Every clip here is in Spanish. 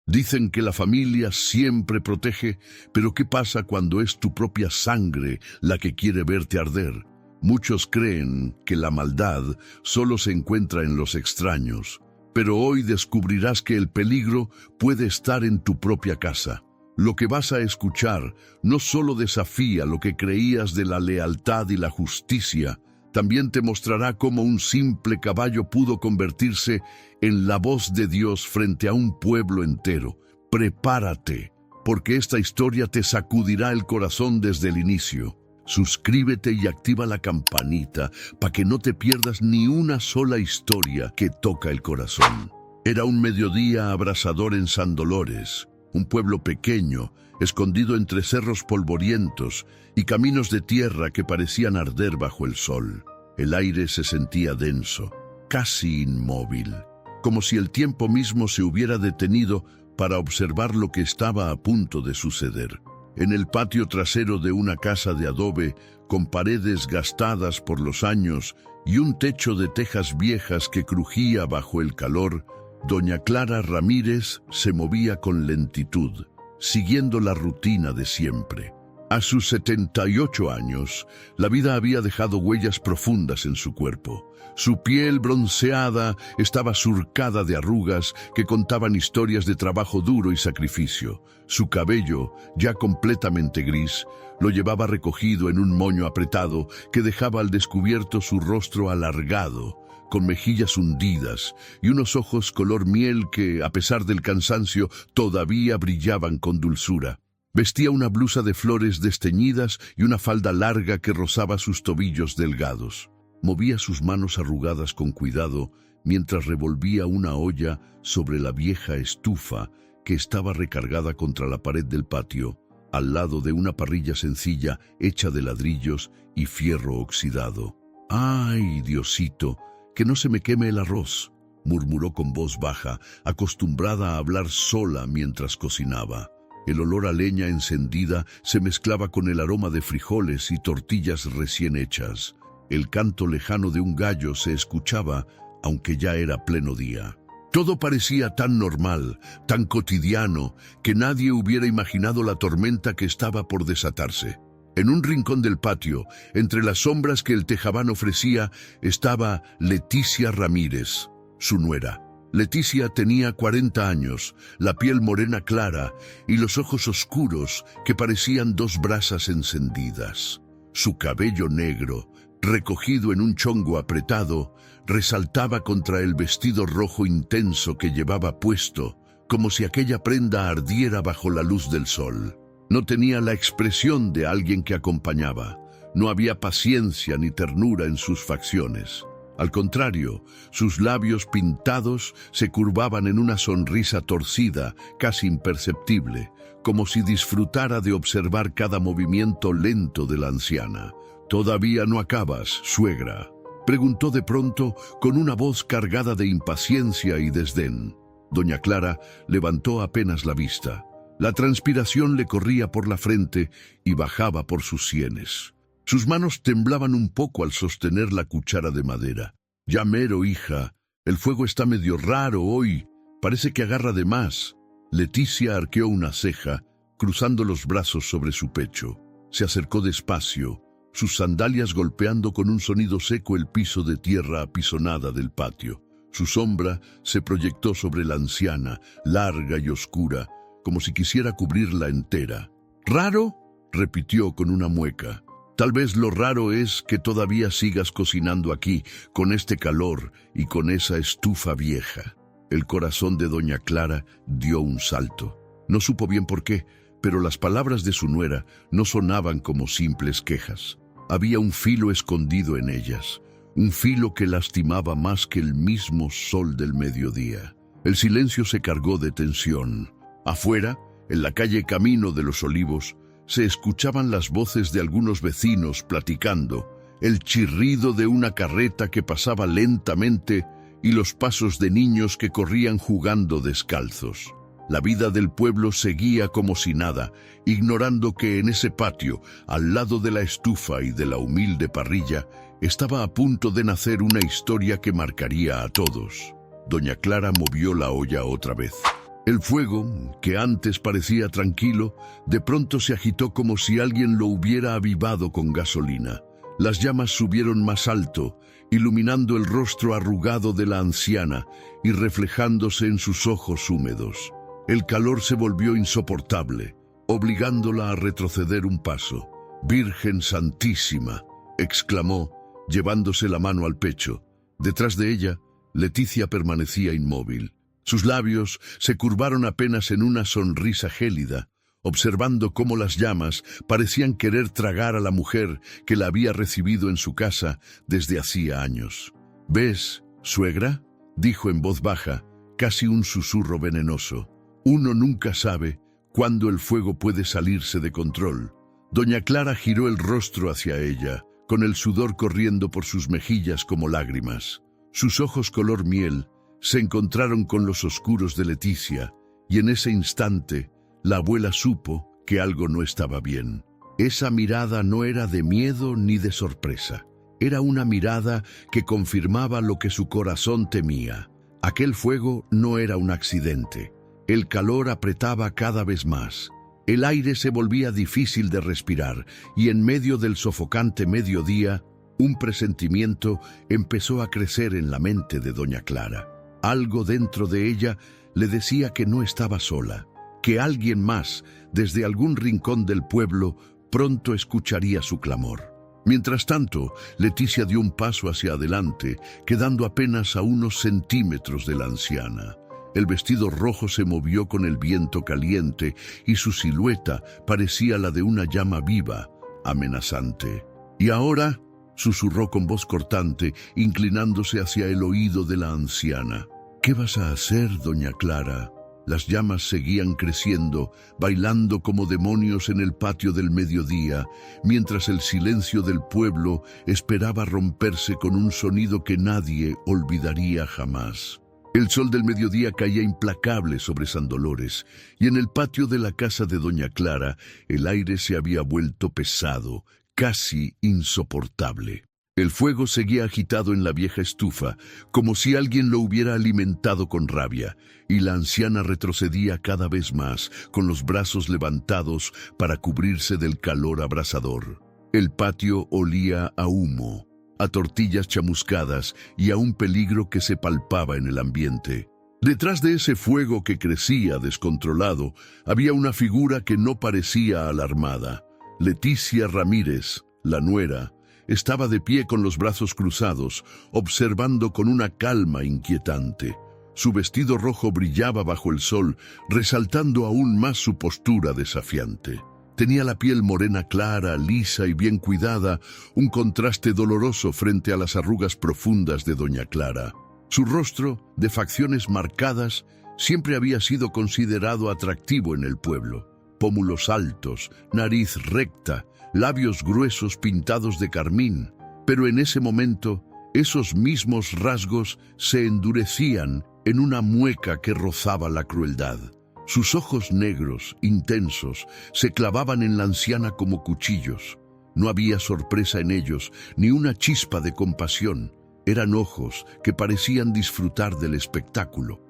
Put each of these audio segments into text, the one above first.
Dicen que la familia siempre protege, pero ¿qué pasa cuando es tu propia sangre la que quiere verte arder? Muchos creen que la maldad solo se encuentra en los extraños, pero hoy descubrirás que el peligro puede estar en tu propia casa. Lo que vas a escuchar no solo desafía lo que creías de la lealtad y la justicia, también te mostrará cómo un simple caballo pudo convertirse en la voz de Dios frente a un pueblo entero. Prepárate, porque esta historia te sacudirá el corazón desde el inicio. Suscríbete y activa la campanita para que no te pierdas ni una sola historia que toca el corazón. Era un mediodía abrasador en San Dolores, un pueblo pequeño, escondido entre cerros polvorientos y caminos de tierra que parecían arder bajo el sol. El aire se sentía denso, casi inmóvil, como si el tiempo mismo se hubiera detenido para observar lo que estaba a punto de suceder. En el patio trasero de una casa de adobe, con paredes gastadas por los años y un techo de tejas viejas que crujía bajo el calor, doña Clara Ramírez se movía con lentitud, siguiendo la rutina de siempre. A sus 78 años, la vida había dejado huellas profundas en su cuerpo. Su piel bronceada estaba surcada de arrugas que contaban historias de trabajo duro y sacrificio. Su cabello, ya completamente gris, lo llevaba recogido en un moño apretado que dejaba al descubierto su rostro alargado, con mejillas hundidas y unos ojos color miel que, a pesar del cansancio, todavía brillaban con dulzura. Vestía una blusa de flores desteñidas y una falda larga que rozaba sus tobillos delgados. Movía sus manos arrugadas con cuidado mientras revolvía una olla sobre la vieja estufa que estaba recargada contra la pared del patio, al lado de una parrilla sencilla hecha de ladrillos y fierro oxidado. «¡Ay, Diosito, que no se me queme el arroz!», murmuró con voz baja, acostumbrada a hablar sola mientras cocinaba. El olor a leña encendida se mezclaba con el aroma de frijoles y tortillas recién hechas. El canto lejano de un gallo se escuchaba, aunque ya era pleno día. Todo parecía tan normal, tan cotidiano, que nadie hubiera imaginado la tormenta que estaba por desatarse. En un rincón del patio, entre las sombras que el tejabán ofrecía, estaba Leticia Ramírez, su nuera. Leticia tenía 40 años, la piel morena clara y los ojos oscuros que parecían dos brasas encendidas. Su cabello negro, recogido en un chongo apretado, resaltaba contra el vestido rojo intenso que llevaba puesto, como si aquella prenda ardiera bajo la luz del sol. No tenía la expresión de alguien que acompañaba. No había paciencia ni ternura en sus facciones. Al contrario, sus labios pintados se curvaban en una sonrisa torcida, casi imperceptible, como si disfrutara de observar cada movimiento lento de la anciana. «¿Todavía no acabas, suegra?», preguntó de pronto con una voz cargada de impaciencia y desdén. Doña Clara levantó apenas la vista. La transpiración le corría por la frente y bajaba por sus sienes. Sus manos temblaban un poco al sostener la cuchara de madera. «Ya mero, hija. El fuego está medio raro hoy. Parece que agarra de más». Leticia arqueó una ceja, cruzando los brazos sobre su pecho. Se acercó despacio, sus sandalias golpeando con un sonido seco el piso de tierra apisonada del patio. Su sombra se proyectó sobre la anciana, larga y oscura, como si quisiera cubrirla entera. «¿Raro?», repitió con una mueca. «Tal vez lo raro es que todavía sigas cocinando aquí, con este calor y con esa estufa vieja». El corazón de doña Clara dio un salto. No supo bien por qué, pero las palabras de su nuera no sonaban como simples quejas. Había un filo escondido en ellas, un filo que lastimaba más que el mismo sol del mediodía. El silencio se cargó de tensión. Afuera, en la calle Camino de los Olivos, se escuchaban las voces de algunos vecinos platicando, el chirrido de una carreta que pasaba lentamente y los pasos de niños que corrían jugando descalzos. La vida del pueblo seguía como si nada, ignorando que en ese patio, al lado de la estufa y de la humilde parrilla, estaba a punto de nacer una historia que marcaría a todos. Doña Clara movió la olla otra vez. El fuego, que antes parecía tranquilo, de pronto se agitó como si alguien lo hubiera avivado con gasolina. Las llamas subieron más alto, iluminando el rostro arrugado de la anciana y reflejándose en sus ojos húmedos. El calor se volvió insoportable, obligándola a retroceder un paso. «Virgen Santísima», exclamó, llevándose la mano al pecho. Detrás de ella, Leticia permanecía inmóvil. Sus labios se curvaron apenas en una sonrisa gélida, observando cómo las llamas parecían querer tragar a la mujer que la había recibido en su casa desde hacía años. «¿Ves, suegra?», dijo en voz baja, casi un susurro venenoso. «Uno nunca sabe cuándo el fuego puede salirse de control». Doña Clara giró el rostro hacia ella, con el sudor corriendo por sus mejillas como lágrimas. Sus ojos color miel se encontraron con los oscuros de Leticia, y en ese instante la abuela supo que algo no estaba bien. Esa mirada no era de miedo ni de sorpresa. Era una mirada que confirmaba lo que su corazón temía. Aquel fuego no era un accidente. El calor apretaba cada vez más. El aire se volvía difícil de respirar, y en medio del sofocante mediodía, un presentimiento empezó a crecer en la mente de doña Clara. Algo dentro de ella le decía que no estaba sola, que alguien más, desde algún rincón del pueblo, pronto escucharía su clamor. Mientras tanto, Leticia dio un paso hacia adelante, quedando apenas a unos centímetros de la anciana. El vestido rojo se movió con el viento caliente y su silueta parecía la de una llama viva, amenazante. «¿Y ahora?», susurró con voz cortante, inclinándose hacia el oído de la anciana. «¿Qué vas a hacer, doña Clara?». Las llamas seguían creciendo, bailando como demonios en el patio del mediodía, mientras el silencio del pueblo esperaba romperse con un sonido que nadie olvidaría jamás. El sol del mediodía caía implacable sobre San Dolores, y en el patio de la casa de doña Clara el aire se había vuelto pesado, casi insoportable. El fuego seguía agitado en la vieja estufa, como si alguien lo hubiera alimentado con rabia, y la anciana retrocedía cada vez más, con los brazos levantados para cubrirse del calor abrasador. El patio olía a humo, a tortillas chamuscadas y a un peligro que se palpaba en el ambiente. Detrás de ese fuego que crecía descontrolado, había una figura que no parecía alarmada. Leticia Ramírez, la nuera, estaba de pie con los brazos cruzados, observando con una calma inquietante. Su vestido rojo brillaba bajo el sol, resaltando aún más su postura desafiante. Tenía la piel morena clara, lisa y bien cuidada, un contraste doloroso frente a las arrugas profundas de doña Clara. Su rostro, de facciones marcadas, siempre había sido considerado atractivo en el pueblo. Pómulos altos, nariz recta, labios gruesos pintados de carmín, pero en ese momento esos mismos rasgos se endurecían en una mueca que rozaba la crueldad. Sus ojos negros, intensos, se clavaban en la anciana como cuchillos. No había sorpresa en ellos, ni una chispa de compasión. Eran ojos que parecían disfrutar del espectáculo.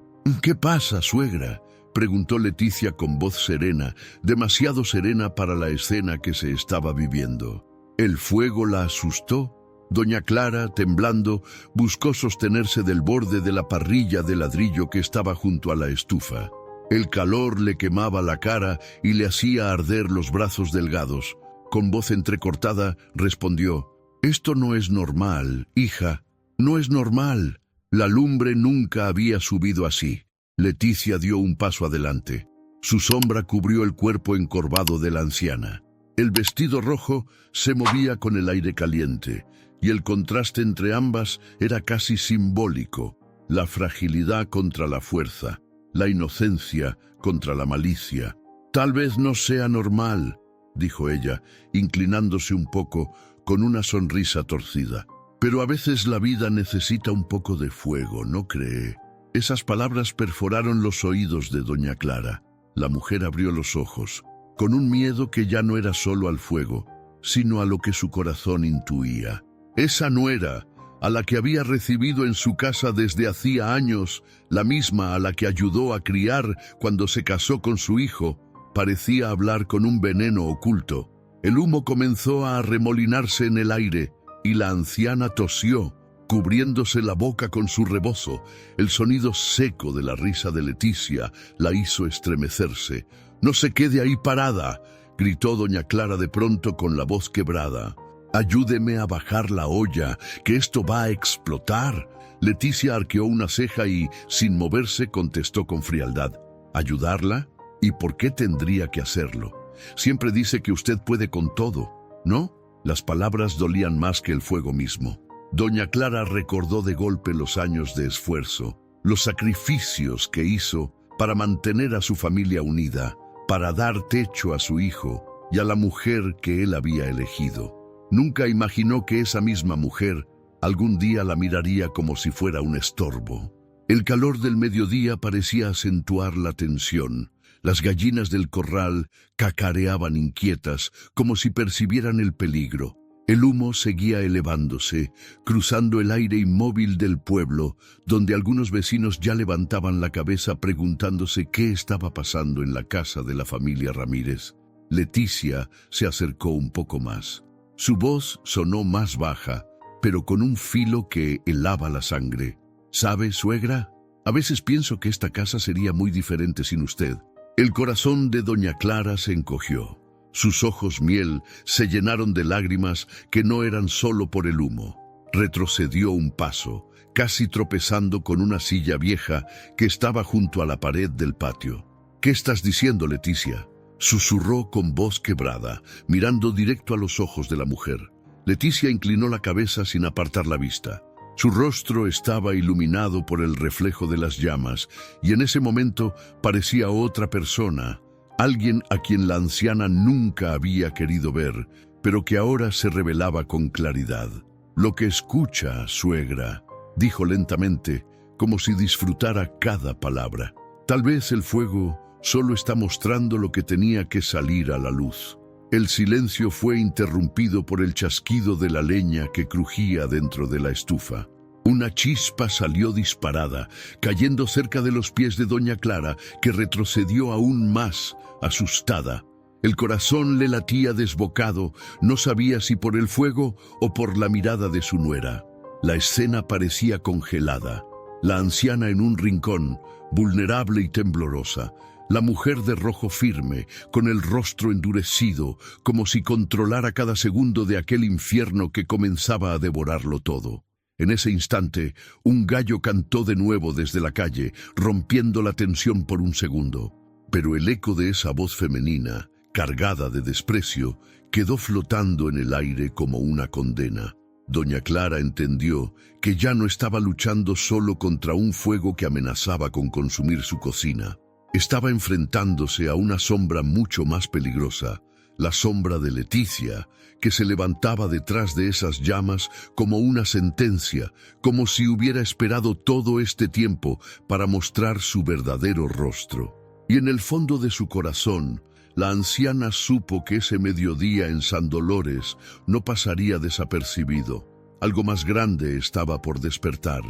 «¿Qué pasa, suegra?», preguntó Leticia con voz serena, demasiado serena para la escena que se estaba viviendo. ¿El fuego la asustó? Doña Clara, temblando, buscó sostenerse del borde de la parrilla de ladrillo que estaba junto a la estufa. El calor le quemaba la cara y le hacía arder los brazos delgados. Con voz entrecortada respondió: «Esto no es normal, hija, no es normal. La lumbre nunca había subido así». Leticia dio un paso adelante. Su sombra cubrió el cuerpo encorvado de la anciana. El vestido rojo se movía con el aire caliente, y el contraste entre ambas era casi simbólico. La fragilidad contra la fuerza, la inocencia contra la malicia. «Tal vez no sea normal», dijo ella, inclinándose un poco con una sonrisa torcida. «Pero a veces la vida necesita un poco de fuego, ¿no cree?». Esas palabras perforaron los oídos de doña Clara. La mujer abrió los ojos, con un miedo que ya no era solo al fuego, sino a lo que su corazón intuía. Esa nuera, a la que había recibido en su casa desde hacía años, la misma a la que ayudó a criar cuando se casó con su hijo, parecía hablar con un veneno oculto. El humo comenzó a arremolinarse en el aire y la anciana tosió, cubriéndose la boca con su rebozo. El sonido seco de la risa de Leticia la hizo estremecerse. «No se quede ahí parada», gritó doña Clara de pronto con la voz quebrada. «Ayúdeme a bajar la olla, que esto va a explotar». Leticia arqueó una ceja y, sin moverse, contestó con frialdad. «¿Ayudarla? ¿Y por qué tendría que hacerlo? Siempre dice que usted puede con todo, ¿no?». Las palabras dolían más que el fuego mismo. Doña Clara recordó de golpe los años de esfuerzo, los sacrificios que hizo para mantener a su familia unida, para dar techo a su hijo y a la mujer que él había elegido. Nunca imaginó que esa misma mujer algún día la miraría como si fuera un estorbo. El calor del mediodía parecía acentuar la tensión. Las gallinas del corral cacareaban inquietas, como si percibieran el peligro. El humo seguía elevándose, cruzando el aire inmóvil del pueblo, donde algunos vecinos ya levantaban la cabeza preguntándose qué estaba pasando en la casa de la familia Ramírez. Leticia se acercó un poco más. Su voz sonó más baja, pero con un filo que helaba la sangre. «¿Sabe, suegra? A veces pienso que esta casa sería muy diferente sin usted». El corazón de doña Clara se encogió. Sus ojos miel se llenaron de lágrimas que no eran solo por el humo. Retrocedió un paso, casi tropezando con una silla vieja que estaba junto a la pared del patio. «¿Qué estás diciendo, Leticia?», susurró con voz quebrada, mirando directo a los ojos de la mujer. Leticia inclinó la cabeza sin apartar la vista. Su rostro estaba iluminado por el reflejo de las llamas, y en ese momento parecía otra persona, alguien a quien la anciana nunca había querido ver, pero que ahora se revelaba con claridad. «Lo que escucha, suegra», dijo lentamente, como si disfrutara cada palabra. «Tal vez el fuego solo está mostrando lo que tenía que salir a la luz». El silencio fue interrumpido por el chasquido de la leña que crujía dentro de la estufa. Una chispa salió disparada, cayendo cerca de los pies de doña Clara, que retrocedió aún más, asustada. El corazón le latía desbocado, no sabía si por el fuego o por la mirada de su nuera. La escena parecía congelada. La anciana en un rincón, vulnerable y temblorosa. La mujer de rojo firme, con el rostro endurecido, como si controlara cada segundo de aquel infierno que comenzaba a devorarlo todo. En ese instante, un gallo cantó de nuevo desde la calle, rompiendo la tensión por un segundo. Pero el eco de esa voz femenina, cargada de desprecio, quedó flotando en el aire como una condena. Doña Clara entendió que ya no estaba luchando solo contra un fuego que amenazaba con consumir su cocina. Estaba enfrentándose a una sombra mucho más peligrosa, la sombra de Leticia, que se levantaba detrás de esas llamas como una sentencia, como si hubiera esperado todo este tiempo para mostrar su verdadero rostro. Y en el fondo de su corazón, la anciana supo que ese mediodía en San Dolores no pasaría desapercibido. Algo más grande estaba por despertar.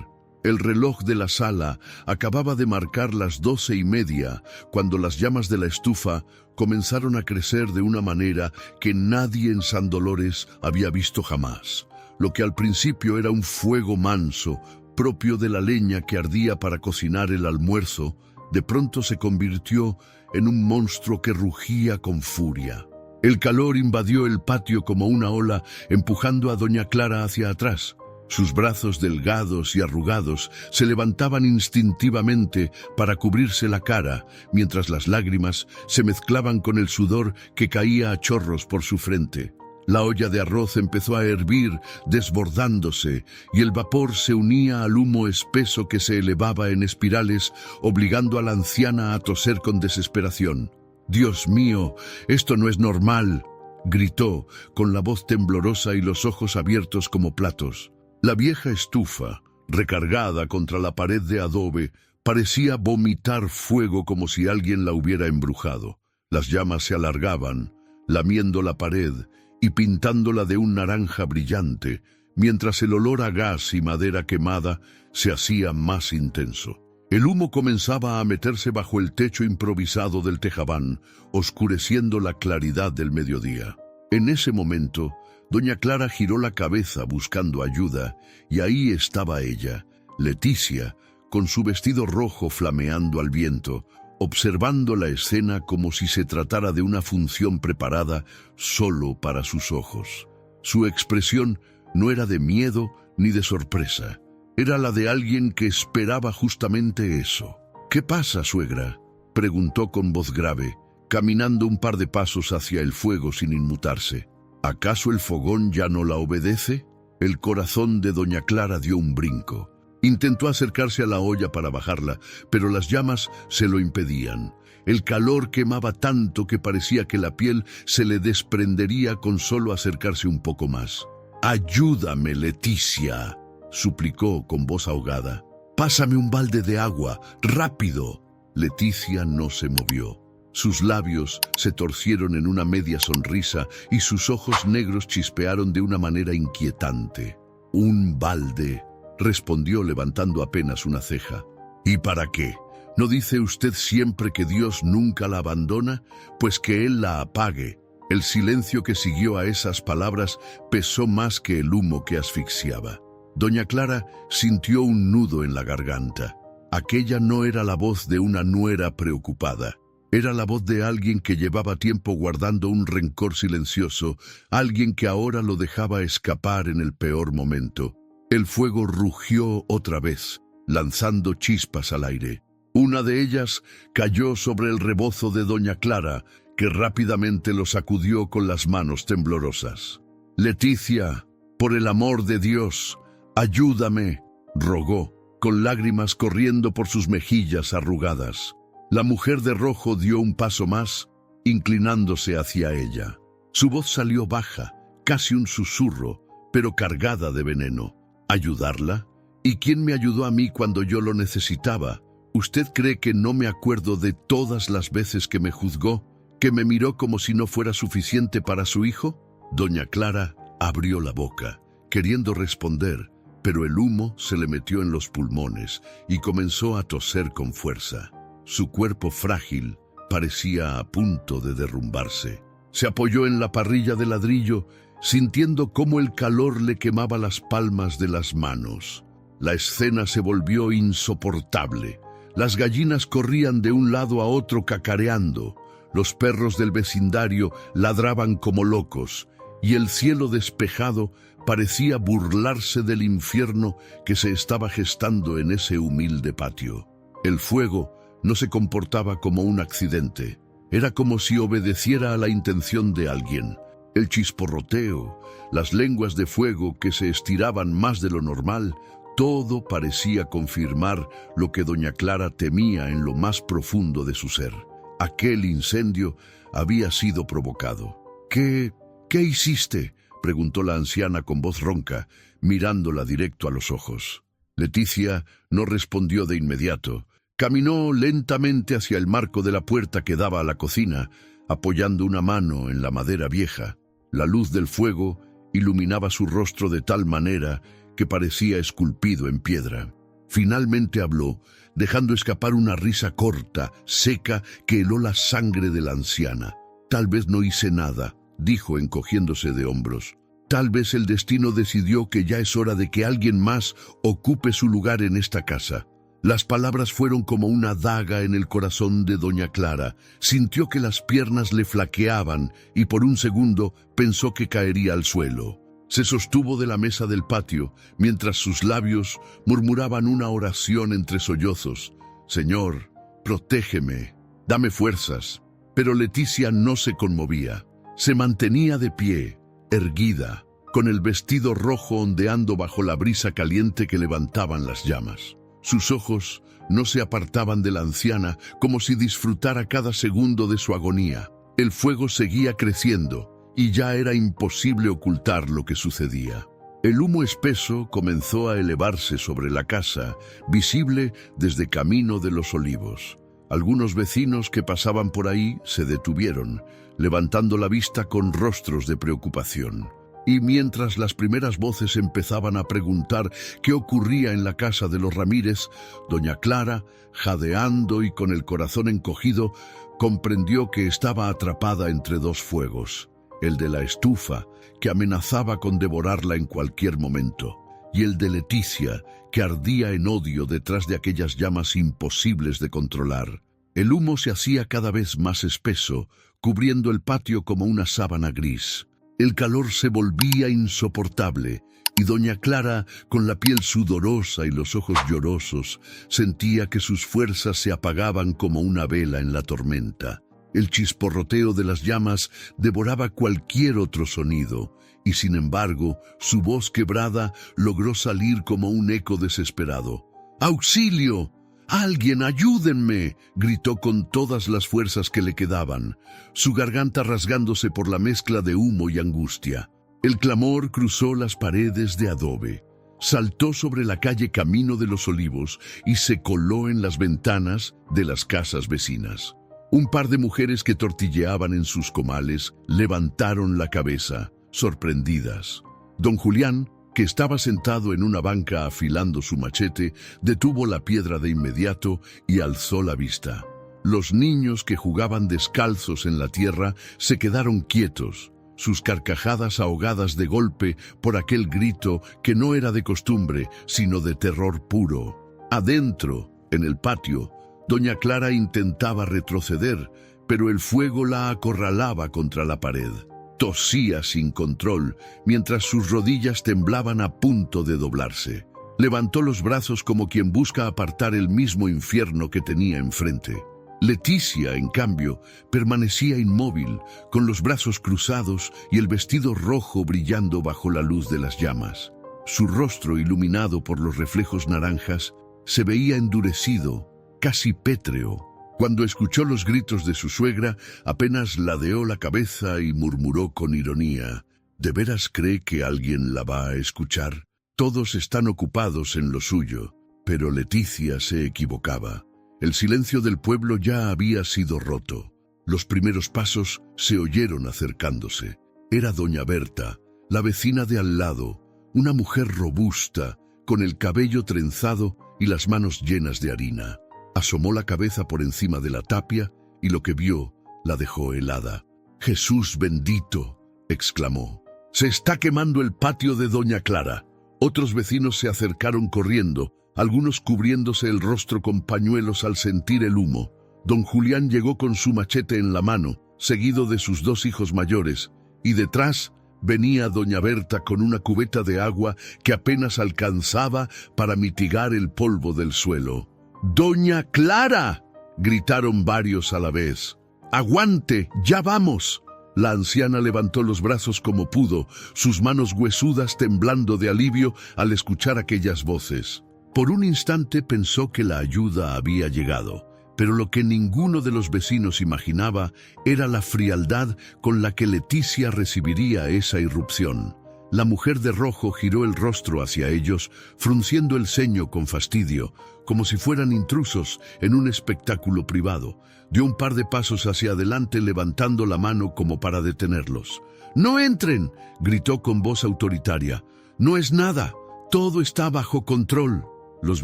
El reloj de la sala acababa de marcar las 12:30 cuando las llamas de la estufa comenzaron a crecer de una manera que nadie en San Dolores había visto jamás. Lo que al principio era un fuego manso, propio de la leña que ardía para cocinar el almuerzo, de pronto se convirtió en un monstruo que rugía con furia. El calor invadió el patio como una ola, empujando a doña Clara hacia atrás. Sus brazos delgados y arrugados se levantaban instintivamente para cubrirse la cara, mientras las lágrimas se mezclaban con el sudor que caía a chorros por su frente. La olla de arroz empezó a hervir, desbordándose, y el vapor se unía al humo espeso que se elevaba en espirales, obligando a la anciana a toser con desesperación. «Dios mío, esto no es normal», gritó, con la voz temblorosa y los ojos abiertos como platos. La vieja estufa, recargada contra la pared de adobe, parecía vomitar fuego como si alguien la hubiera embrujado. Las llamas se alargaban, lamiendo la pared y pintándola de un naranja brillante, mientras el olor a gas y madera quemada se hacía más intenso. El humo comenzaba a meterse bajo el techo improvisado del tejabán, oscureciendo la claridad del mediodía. En ese momento, doña Clara giró la cabeza buscando ayuda, y ahí estaba ella, Leticia, con su vestido rojo flameando al viento, observando la escena como si se tratara de una función preparada solo para sus ojos. Su expresión no era de miedo ni de sorpresa. Era la de alguien que esperaba justamente eso. «¿Qué pasa, suegra?», preguntó con voz grave, caminando un par de pasos hacia el fuego sin inmutarse. ¿Acaso el fogón ya no la obedece? El corazón de doña Clara dio un brinco. Intentó acercarse a la olla para bajarla, pero las llamas se lo impedían. El calor quemaba tanto que parecía que la piel se le desprendería con solo acercarse un poco más. «Ayúdame, Leticia», suplicó con voz ahogada. «Pásame un balde de agua, rápido». Leticia no se movió. Sus labios se torcieron en una media sonrisa y sus ojos negros chispearon de una manera inquietante. «Un balde», respondió levantando apenas una ceja. «¿Y para qué? ¿No dice usted siempre que Dios nunca la abandona? Pues que Él la apague». El silencio que siguió a esas palabras pesó más que el humo que asfixiaba. Doña Clara sintió un nudo en la garganta. Aquella no era la voz de una nuera preocupada. Era la voz de alguien que llevaba tiempo guardando un rencor silencioso, alguien que ahora lo dejaba escapar en el peor momento. El fuego rugió otra vez, lanzando chispas al aire. Una de ellas cayó sobre el rebozo de doña Clara, que rápidamente lo sacudió con las manos temblorosas. «Leticia, por el amor de Dios, ayúdame», rogó, con lágrimas corriendo por sus mejillas arrugadas. La mujer de rojo dio un paso más, inclinándose hacia ella. Su voz salió baja, casi un susurro, pero cargada de veneno. ¿Ayudarla? ¿Y quién me ayudó a mí cuando yo lo necesitaba? ¿Usted cree que no me acuerdo de todas las veces que me juzgó, que me miró como si no fuera suficiente para su hijo? Doña Clara abrió la boca, queriendo responder, pero el humo se le metió en los pulmones y comenzó a toser con fuerza. Su cuerpo frágil parecía a punto de derrumbarse. Se apoyó en la parrilla de ladrillo, sintiendo cómo el calor le quemaba las palmas de las manos. La escena se volvió insoportable. Las gallinas corrían de un lado a otro cacareando. Los perros del vecindario ladraban como locos, y el cielo despejado parecía burlarse del infierno que se estaba gestando en ese humilde patio. El fuego no se comportaba como un accidente. Era como si obedeciera a la intención de alguien. El chisporroteo, las lenguas de fuego que se estiraban más de lo normal, todo parecía confirmar lo que doña Clara temía en lo más profundo de su ser. Aquel incendio había sido provocado. ¿Qué hiciste?», preguntó la anciana con voz ronca, mirándola directo a los ojos. Leticia no respondió de inmediato. Caminó lentamente hacia el marco de la puerta que daba a la cocina, apoyando una mano en la madera vieja. La luz del fuego iluminaba su rostro de tal manera que parecía esculpido en piedra. Finalmente habló, dejando escapar una risa corta, seca, que heló la sangre de la anciana. «Tal vez no hice nada», dijo encogiéndose de hombros. «Tal vez el destino decidió que ya es hora de que alguien más ocupe su lugar en esta casa». Las palabras fueron como una daga en el corazón de doña Clara. Sintió que las piernas le flaqueaban y por un segundo pensó que caería al suelo. Se sostuvo de la mesa del patio, mientras sus labios murmuraban una oración entre sollozos. «Señor, protégeme, dame fuerzas». Pero Leticia no se conmovía. Se mantenía de pie, erguida, con el vestido rojo ondeando bajo la brisa caliente que levantaban las llamas. Sus ojos no se apartaban de la anciana, como si disfrutara cada segundo de su agonía. El fuego seguía creciendo, y ya era imposible ocultar lo que sucedía. El humo espeso comenzó a elevarse sobre la casa, visible desde Camino de los Olivos. Algunos vecinos que pasaban por ahí se detuvieron, levantando la vista con rostros de preocupación. Y mientras las primeras voces empezaban a preguntar qué ocurría en la casa de los Ramírez, doña Clara, jadeando y con el corazón encogido, comprendió que estaba atrapada entre dos fuegos, el de la estufa, que amenazaba con devorarla en cualquier momento, y el de Leticia, que ardía en odio detrás de aquellas llamas imposibles de controlar. El humo se hacía cada vez más espeso, cubriendo el patio como una sábana gris. El calor se volvía insoportable, y doña Clara, con la piel sudorosa y los ojos llorosos, sentía que sus fuerzas se apagaban como una vela en la tormenta. El chisporroteo de las llamas devoraba cualquier otro sonido, y sin embargo, su voz quebrada logró salir como un eco desesperado. ¡Auxilio! ¡Alguien, ayúdenme!, gritó con todas las fuerzas que le quedaban, su garganta rasgándose por la mezcla de humo y angustia. El clamor cruzó las paredes de adobe, saltó sobre la calle Camino de los Olivos y se coló en las ventanas de las casas vecinas. Un par de mujeres que tortilleaban en sus comales levantaron la cabeza, sorprendidas. Don Julián, que estaba sentado en una banca afilando su machete, detuvo la piedra de inmediato y alzó la vista. Los niños que jugaban descalzos en la tierra se quedaron quietos, sus carcajadas ahogadas de golpe por aquel grito que no era de costumbre, sino de terror puro. Adentro, en el patio, doña Clara intentaba retroceder, pero el fuego la acorralaba contra la pared. Tosía sin control, mientras sus rodillas temblaban a punto de doblarse. Levantó los brazos como quien busca apartar el mismo infierno que tenía enfrente. Leticia, en cambio, permanecía inmóvil, con los brazos cruzados y el vestido rojo brillando bajo la luz de las llamas. Su rostro, iluminado por los reflejos naranjas, se veía endurecido, casi pétreo. Cuando escuchó los gritos de su suegra, apenas ladeó la cabeza y murmuró con ironía: ¿De veras cree que alguien la va a escuchar? Todos están ocupados en lo suyo. Pero Leticia se equivocaba. El silencio del pueblo ya había sido roto. Los primeros pasos se oyeron acercándose. Era doña Berta, la vecina de al lado, una mujer robusta, con el cabello trenzado y las manos llenas de harina. Asomó la cabeza por encima de la tapia y lo que vio la dejó helada. «¡Jesús bendito!», exclamó. «Se está quemando el patio de doña Clara». Otros vecinos se acercaron corriendo, algunos cubriéndose el rostro con pañuelos al sentir el humo. Don Julián llegó con su machete en la mano, seguido de sus dos hijos mayores, y detrás venía doña Berta con una cubeta de agua que apenas alcanzaba para mitigar el polvo del suelo. «¡Doña Clara!», gritaron varios a la vez. «¡Aguante! ¡Ya vamos!». La anciana levantó los brazos como pudo, sus manos huesudas temblando de alivio al escuchar aquellas voces. Por un instante pensó que la ayuda había llegado, pero lo que ninguno de los vecinos imaginaba era la frialdad con la que Leticia recibiría esa irrupción. La mujer de rojo giró el rostro hacia ellos, frunciendo el ceño con fastidio, como si fueran intrusos en un espectáculo privado. Dio un par de pasos hacia adelante, levantando la mano como para detenerlos. «¡No entren!», gritó con voz autoritaria. «No es nada, todo está bajo control». Los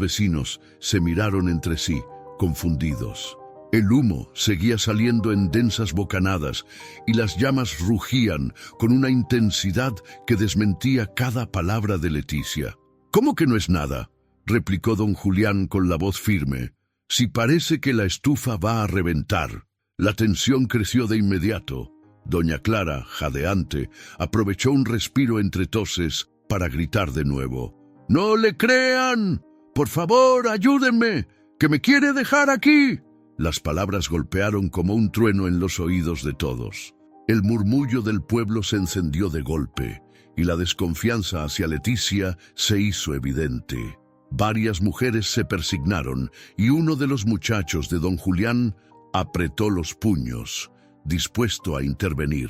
vecinos se miraron entre sí, confundidos. El humo seguía saliendo en densas bocanadas y las llamas rugían con una intensidad que desmentía cada palabra de Leticia. «¿Cómo que no es nada?», replicó don Julián con la voz firme. «Si parece que la estufa va a reventar». La tensión creció de inmediato. Doña Clara, jadeante, aprovechó un respiro entre toses para gritar de nuevo: «¡No le crean! ¡Por favor, ayúdenme! ¡Que me quiere dejar aquí!». Las palabras golpearon como un trueno en los oídos de todos. El murmullo del pueblo se encendió de golpe, y la desconfianza hacia Leticia se hizo evidente. Varias mujeres se persignaron, y uno de los muchachos de don Julián apretó los puños, dispuesto a intervenir.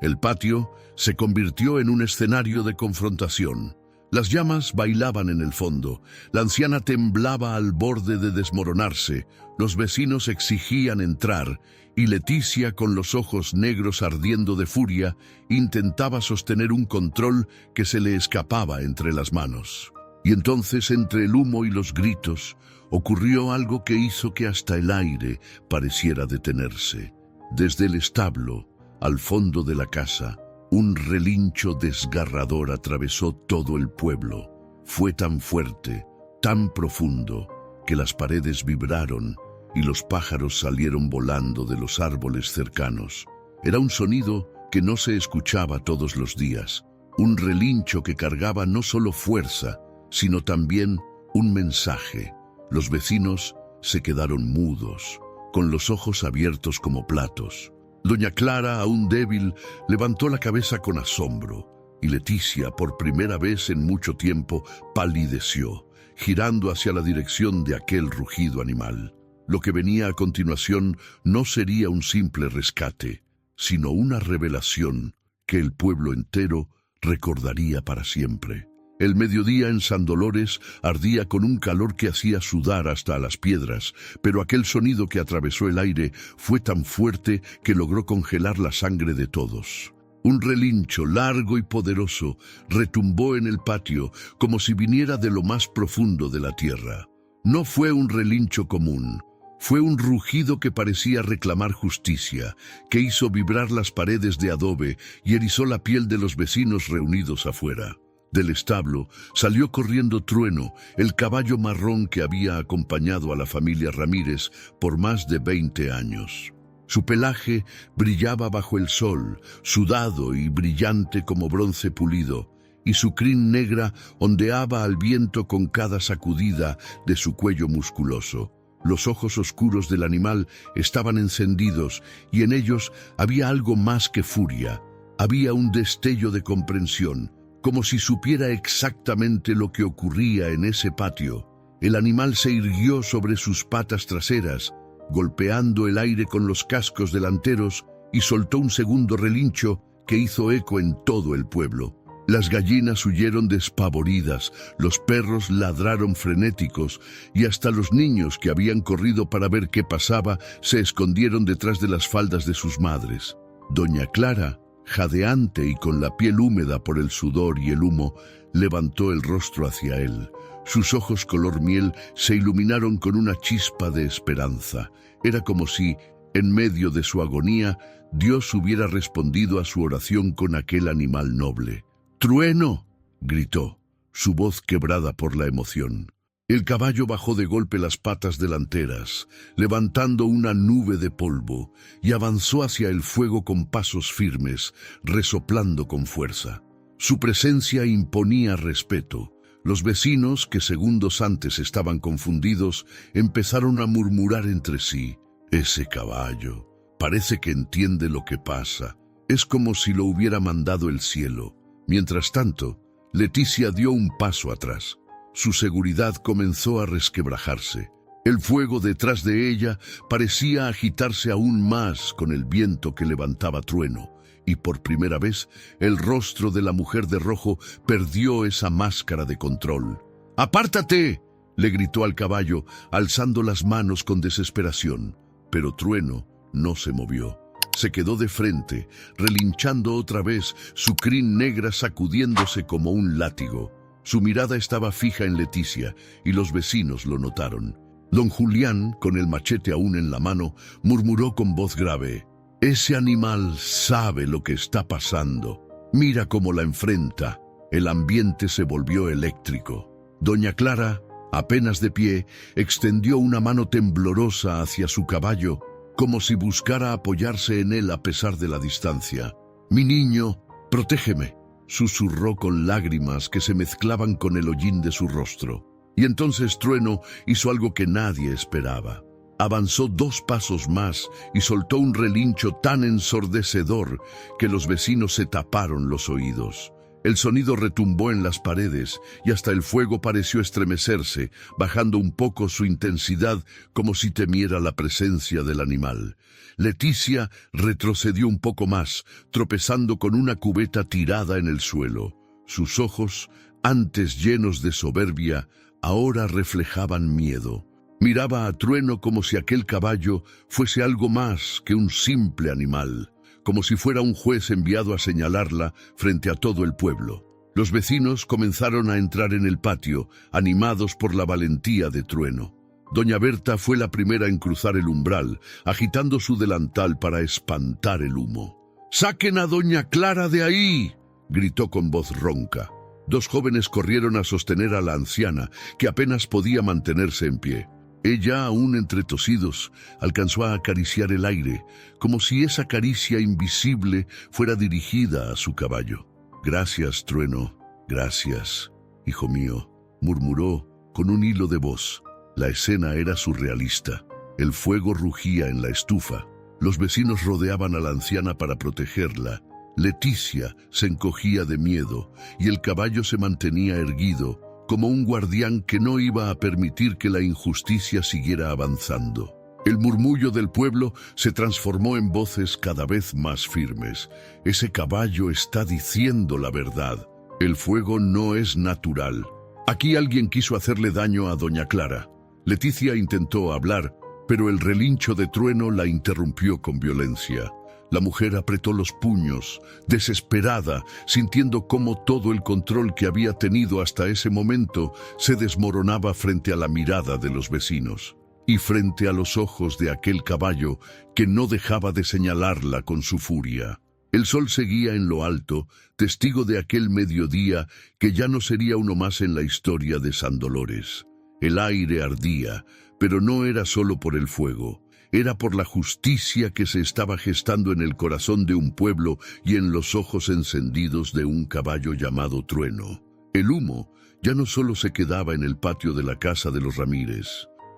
El patio se convirtió en un escenario de confrontación. Las llamas bailaban en el fondo, la anciana temblaba al borde de desmoronarse, los vecinos exigían entrar, y Leticia, con los ojos negros ardiendo de furia, intentaba sostener un control que se le escapaba entre las manos. Y entonces, entre el humo y los gritos, ocurrió algo que hizo que hasta el aire pareciera detenerse. Desde el establo, al fondo de la casa, un relincho desgarrador atravesó todo el pueblo. Fue tan fuerte, tan profundo, que las paredes vibraron y los pájaros salieron volando de los árboles cercanos. Era un sonido que no se escuchaba todos los días, un relincho que cargaba no solo fuerza, sino también un mensaje. Los vecinos se quedaron mudos, con los ojos abiertos como platos. Doña Clara, aún débil, levantó la cabeza con asombro, y Leticia, por primera vez en mucho tiempo, palideció, girando hacia la dirección de aquel rugido animal. Lo que venía a continuación no sería un simple rescate, sino una revelación que el pueblo entero recordaría para siempre. El mediodía en San Dolores ardía con un calor que hacía sudar hasta a las piedras, pero aquel sonido que atravesó el aire fue tan fuerte que logró congelar la sangre de todos. Un relincho largo y poderoso retumbó en el patio como si viniera de lo más profundo de la tierra. No fue un relincho común. Fue un rugido que parecía reclamar justicia, que hizo vibrar las paredes de adobe y erizó la piel de los vecinos reunidos afuera. Del establo salió corriendo Trueno, el caballo marrón que había acompañado a la familia Ramírez por más de 20 años. Su pelaje brillaba bajo el sol, sudado y brillante como bronce pulido, y su crin negra ondeaba al viento con cada sacudida de su cuello musculoso. Los ojos oscuros del animal estaban encendidos y en ellos había algo más que furia. Había un destello de comprensión, como si supiera exactamente lo que ocurría en ese patio. El animal se irguió sobre sus patas traseras, golpeando el aire con los cascos delanteros, y soltó un segundo relincho que hizo eco en todo el pueblo. Las gallinas huyeron despavoridas, los perros ladraron frenéticos y hasta los niños que habían corrido para ver qué pasaba se escondieron detrás de las faldas de sus madres. Doña Clara, jadeante y con la piel húmeda por el sudor y el humo, levantó el rostro hacia él. Sus ojos color miel se iluminaron con una chispa de esperanza. Era como si, en medio de su agonía, Dios hubiera respondido a su oración con aquel animal noble. «¡Trueno!», gritó, su voz quebrada por la emoción. El caballo bajó de golpe las patas delanteras, levantando una nube de polvo, y avanzó hacia el fuego con pasos firmes, resoplando con fuerza. Su presencia imponía respeto. Los vecinos, que segundos antes estaban confundidos, empezaron a murmurar entre sí. «Ese caballo, parece que entiende lo que pasa. Es como si lo hubiera mandado el cielo». Mientras tanto, Leticia dio un paso atrás. Su seguridad comenzó a resquebrajarse. El fuego detrás de ella parecía agitarse aún más con el viento que levantaba Trueno, y por primera vez el rostro de la mujer de rojo perdió esa máscara de control. «¡Apártate!», le gritó al caballo, alzando las manos con desesperación. Pero Trueno no se movió. Se quedó de frente, relinchando otra vez, su crin negra sacudiéndose como un látigo. Su mirada estaba fija en Leticia, y los vecinos lo notaron. Don Julián, con el machete aún en la mano, murmuró con voz grave: «Ese animal sabe lo que está pasando. Mira cómo la enfrenta». El ambiente se volvió eléctrico. Doña Clara, apenas de pie, extendió una mano temblorosa hacia su caballo, como si buscara apoyarse en él a pesar de la distancia. «Mi niño, protégeme», susurró con lágrimas que se mezclaban con el hollín de su rostro. Y entonces Trueno hizo algo que nadie esperaba. Avanzó 2 pasos más y soltó un relincho tan ensordecedor que los vecinos se taparon los oídos. El sonido retumbó en las paredes y hasta el fuego pareció estremecerse, bajando un poco su intensidad como si temiera la presencia del animal. Leticia retrocedió un poco más, tropezando con una cubeta tirada en el suelo. Sus ojos, antes llenos de soberbia, ahora reflejaban miedo. Miraba a Trueno como si aquel caballo fuese algo más que un simple animal, como si fuera un juez enviado a señalarla frente a todo el pueblo. Los vecinos comenzaron a entrar en el patio, animados por la valentía de Trueno. Doña Berta fue la primera en cruzar el umbral, agitando su delantal para espantar el humo. «¡Saquen a Doña Clara de ahí!», gritó con voz ronca. Dos jóvenes corrieron a sostener a la anciana, que apenas podía mantenerse en pie. Ella, aún entre tosidos, alcanzó a acariciar el aire, como si esa caricia invisible fuera dirigida a su caballo. «Gracias, Trueno, gracias, hijo mío», murmuró con un hilo de voz. La escena era surrealista. El fuego rugía en la estufa. Los vecinos rodeaban a la anciana para protegerla. Leticia se encogía de miedo y el caballo se mantenía erguido, como un guardián que no iba a permitir que la injusticia siguiera avanzando. El murmullo del pueblo se transformó en voces cada vez más firmes. «Ese caballo está diciendo la verdad. El fuego no es natural». Aquí alguien quiso hacerle daño a Doña Clara. Leticia intentó hablar, pero el relincho de Trueno la interrumpió con violencia. La mujer apretó los puños, desesperada, sintiendo cómo todo el control que había tenido hasta ese momento se desmoronaba frente a la mirada de los vecinos y frente a los ojos de aquel caballo que no dejaba de señalarla con su furia. El sol seguía en lo alto, testigo de aquel mediodía que ya no sería uno más en la historia de San Dolores. El aire ardía, pero no era solo por el fuego. Era por la justicia que se estaba gestando en el corazón de un pueblo y en los ojos encendidos de un caballo llamado Trueno. El humo ya no solo se quedaba en el patio de la casa de los Ramírez.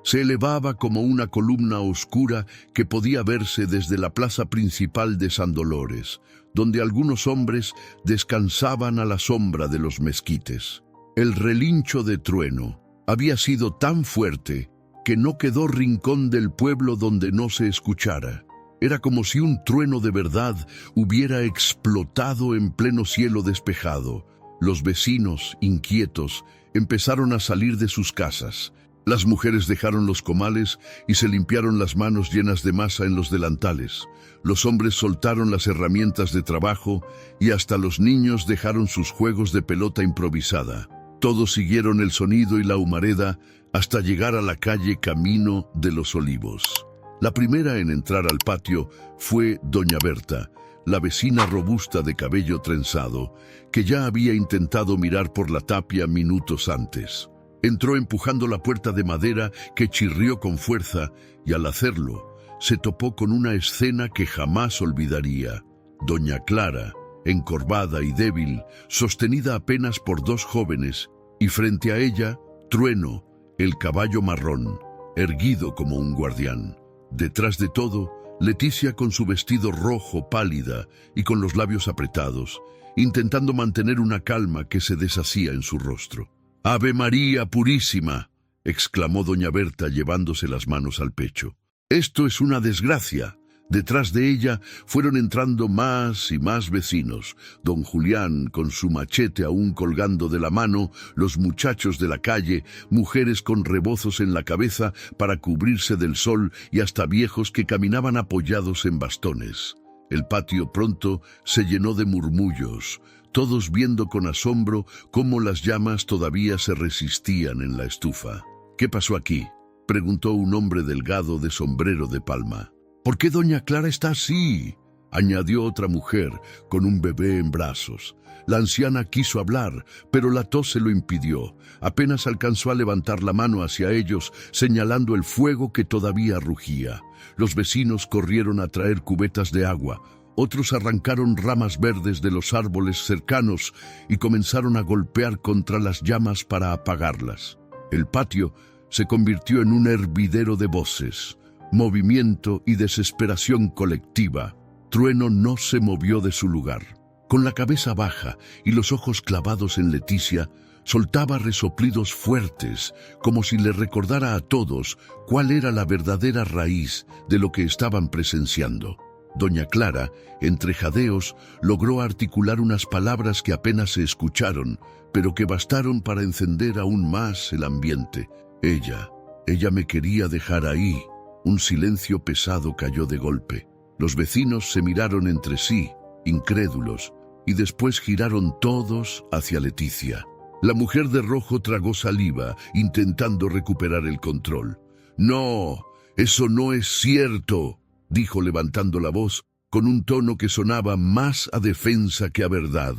Se elevaba como una columna oscura que podía verse desde la plaza principal de San Dolores, donde algunos hombres descansaban a la sombra de los mezquites. El relincho de Trueno había sido tan fuerte que no quedó rincón del pueblo donde no se escuchara. Era como si un trueno de verdad hubiera explotado en pleno cielo despejado. Los vecinos, inquietos, empezaron a salir de sus casas. Las mujeres dejaron los comales y se limpiaron las manos llenas de masa en los delantales. Los hombres soltaron las herramientas de trabajo y hasta los niños dejaron sus juegos de pelota improvisada. Todos siguieron el sonido y la humareda hasta llegar a la calle Camino de los Olivos. La primera en entrar al patio fue Doña Berta, la vecina robusta de cabello trenzado, que ya había intentado mirar por la tapia minutos antes. Entró empujando la puerta de madera que chirrió con fuerza y al hacerlo se topó con una escena que jamás olvidaría. Doña Clara, encorvada y débil, sostenida apenas por dos jóvenes, y frente a ella, Trueno, el caballo marrón, erguido como un guardián. Detrás de todo, Leticia con su vestido rojo pálida y con los labios apretados, intentando mantener una calma que se deshacía en su rostro. «¡Ave María Purísima!», exclamó Doña Berta llevándose las manos al pecho. «Esto es una desgracia». Detrás de ella fueron entrando más y más vecinos. Don Julián, con su machete aún colgando de la mano, los muchachos de la calle, mujeres con rebozos en la cabeza para cubrirse del sol y hasta viejos que caminaban apoyados en bastones. El patio pronto se llenó de murmullos, todos viendo con asombro cómo las llamas todavía se resistían en la estufa. «¿Qué pasó aquí?», preguntó un hombre delgado de sombrero de palma. «¿Por qué Doña Clara está así?», añadió otra mujer con un bebé en brazos. La anciana quiso hablar, pero la tos se lo impidió. Apenas alcanzó a levantar la mano hacia ellos, señalando el fuego que todavía rugía. Los vecinos corrieron a traer cubetas de agua. Otros arrancaron ramas verdes de los árboles cercanos y comenzaron a golpear contra las llamas para apagarlas. El patio se convirtió en un hervidero de voces, movimiento y desesperación colectiva. Trueno no se movió de su lugar. Con la cabeza baja y los ojos clavados en Leticia, soltaba resoplidos fuertes, como si le recordara a todos cuál era la verdadera raíz de lo que estaban presenciando. Doña Clara, entre jadeos, logró articular unas palabras que apenas se escucharon, pero que bastaron para encender aún más el ambiente. Ella me quería dejar ahí. Un silencio pesado cayó de golpe. Los vecinos se miraron entre sí, incrédulos, y después giraron todos hacia Leticia. La mujer de rojo tragó saliva, intentando recuperar el control. «No, eso no es cierto», dijo levantando la voz, con un tono que sonaba más a defensa que a verdad.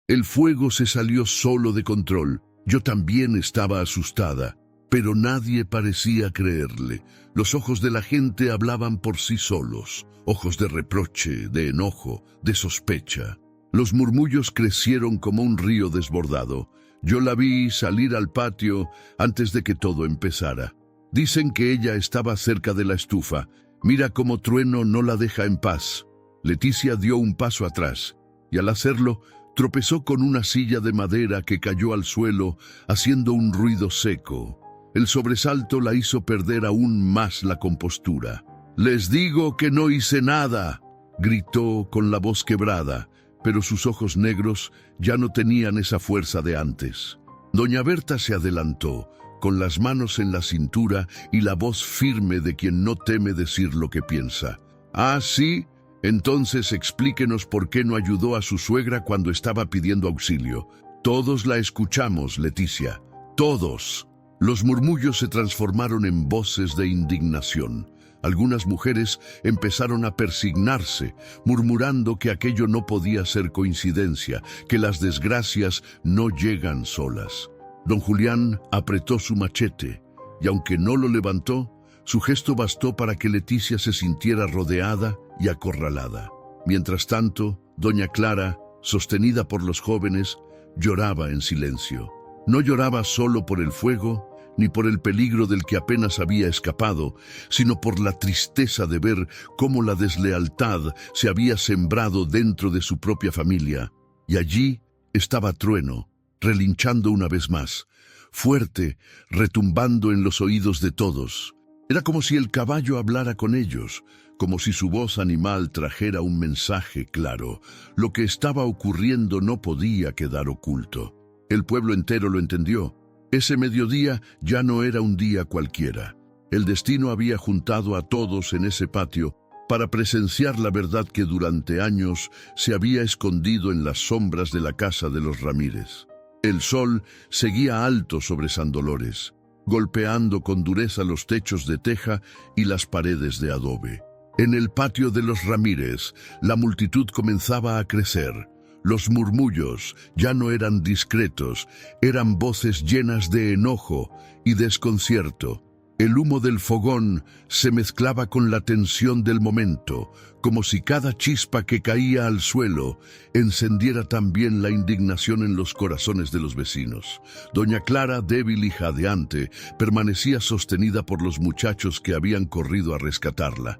«El fuego se salió solo de control. Yo también estaba asustada». Pero nadie parecía creerle. Los ojos de la gente hablaban por sí solos, ojos de reproche, de enojo, de sospecha. Los murmullos crecieron como un río desbordado. Yo la vi salir al patio antes de que todo empezara. Dicen que ella estaba cerca de la estufa. Mira cómo Trueno no la deja en paz. Leticia dio un paso atrás, y al hacerlo, tropezó con una silla de madera que cayó al suelo, haciendo un ruido seco. El sobresalto la hizo perder aún más la compostura. «Les digo que no hice nada», gritó con la voz quebrada, pero sus ojos negros ya no tenían esa fuerza de antes. Doña Berta se adelantó, con las manos en la cintura y la voz firme de quien no teme decir lo que piensa. «Ah, sí, entonces explíquenos por qué no ayudó a su suegra cuando estaba pidiendo auxilio. Todos la escuchamos, Leticia, todos». Los murmullos se transformaron en voces de indignación. Algunas mujeres empezaron a persignarse, murmurando que aquello no podía ser coincidencia, que las desgracias no llegan solas. Don Julián apretó su machete, y aunque no lo levantó, su gesto bastó para que Leticia se sintiera rodeada y acorralada. Mientras tanto, doña Clara, sostenida por los jóvenes, lloraba en silencio. No lloraba solo por el fuego, ni por el peligro del que apenas había escapado, sino por la tristeza de ver cómo la deslealtad se había sembrado dentro de su propia familia. Y allí estaba Trueno, relinchando una vez más, fuerte, retumbando en los oídos de todos. Era como si el caballo hablara con ellos, como si su voz animal trajera un mensaje claro. Lo que estaba ocurriendo no podía quedar oculto. El pueblo entero lo entendió. Ese mediodía ya no era un día cualquiera. El destino había juntado a todos en ese patio para presenciar la verdad que durante años se había escondido en las sombras de la casa de los Ramírez. El sol seguía alto sobre San Dolores, golpeando con dureza los techos de teja y las paredes de adobe. En el patio de los Ramírez, la multitud comenzaba a crecer. Los murmullos ya no eran discretos, eran voces llenas de enojo y desconcierto. El humo del fogón se mezclaba con la tensión del momento, como si cada chispa que caía al suelo encendiera también la indignación en los corazones de los vecinos. Doña Clara, débil y jadeante, permanecía sostenida por los muchachos que habían corrido a rescatarla.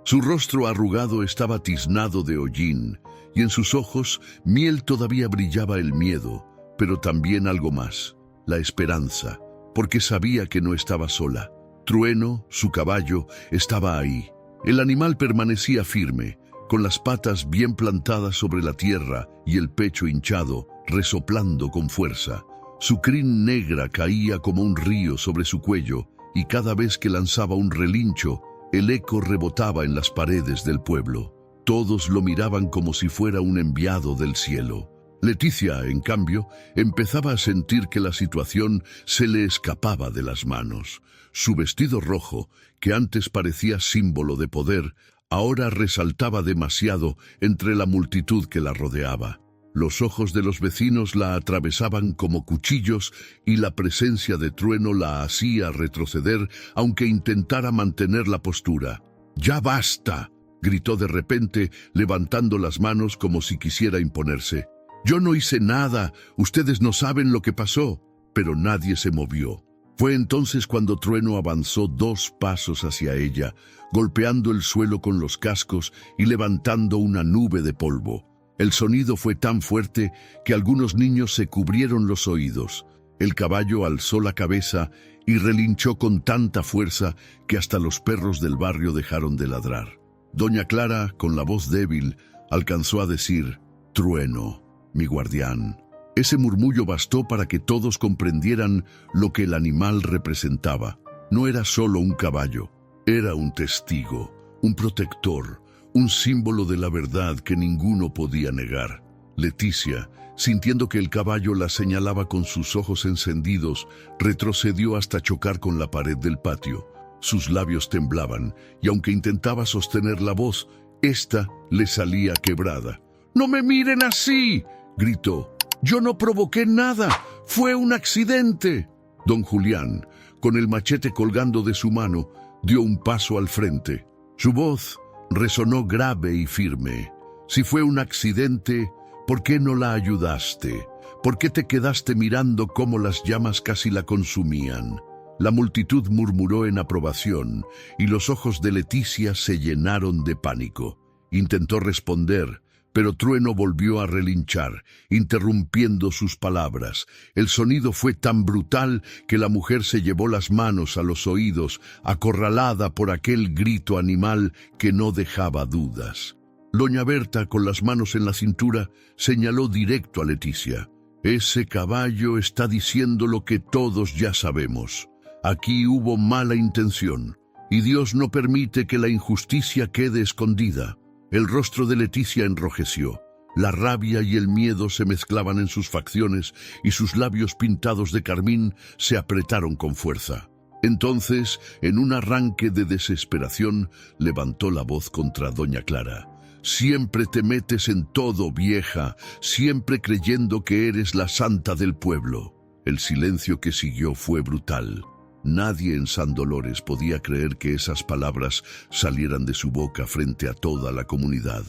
Su rostro arrugado estaba tiznado de hollín, y en sus ojos miel todavía brillaba el miedo, pero también algo más, la esperanza, porque sabía que no estaba sola. Trueno, su caballo, estaba ahí. El animal permanecía firme, con las patas bien plantadas sobre la tierra y el pecho hinchado, resoplando con fuerza. Su crin negra caía como un río sobre su cuello, y cada vez que lanzaba un relincho, el eco rebotaba en las paredes del pueblo. Todos lo miraban como si fuera un enviado del cielo. Leticia, en cambio, empezaba a sentir que la situación se le escapaba de las manos. Su vestido rojo, que antes parecía símbolo de poder, ahora resaltaba demasiado entre la multitud que la rodeaba. Los ojos de los vecinos la atravesaban como cuchillos y la presencia de Trueno la hacía retroceder, aunque intentara mantener la postura. «¡Ya basta!», gritó de repente, levantando las manos como si quisiera imponerse. «Yo no hice nada, ustedes no saben lo que pasó». Pero nadie se movió. Fue entonces cuando Trueno avanzó 2 pasos hacia ella, golpeando el suelo con los cascos y levantando una nube de polvo. El sonido fue tan fuerte que algunos niños se cubrieron los oídos. El caballo alzó la cabeza y relinchó con tanta fuerza que hasta los perros del barrio dejaron de ladrar. Doña Clara, con la voz débil, alcanzó a decir: «Trueno, mi guardián». Ese murmullo bastó para que todos comprendieran lo que el animal representaba. No era solo un caballo, era un testigo, un protector, un símbolo de la verdad que ninguno podía negar. Leticia, sintiendo que el caballo la señalaba con sus ojos encendidos, retrocedió hasta chocar con la pared del patio. Sus labios temblaban, y aunque intentaba sostener la voz, ésta le salía quebrada. «¡No me miren así!», gritó. «Yo no provoqué nada, fue un accidente». Don Julián, con el machete colgando de su mano, dio un paso al frente. Su voz resonó grave y firme. «Si fue un accidente, ¿por qué no la ayudaste? ¿Por qué te quedaste mirando cómo las llamas casi la consumían?». La multitud murmuró en aprobación, y los ojos de Leticia se llenaron de pánico. Intentó responder, pero Trueno volvió a relinchar, interrumpiendo sus palabras. El sonido fue tan brutal que la mujer se llevó las manos a los oídos, acorralada por aquel grito animal que no dejaba dudas. Doña Berta, con las manos en la cintura, señaló directo a Leticia. «Ese caballo está diciendo lo que todos ya sabemos. Aquí hubo mala intención, y Dios no permite que la injusticia quede escondida». El rostro de Leticia enrojeció. La rabia y el miedo se mezclaban en sus facciones y sus labios pintados de carmín se apretaron con fuerza. Entonces, en un arranque de desesperación, levantó la voz contra Doña Clara. «Siempre te metes en todo, vieja, siempre creyendo que eres la santa del pueblo». El silencio que siguió fue brutal. Nadie en San Dolores podía creer que esas palabras salieran de su boca frente a toda la comunidad.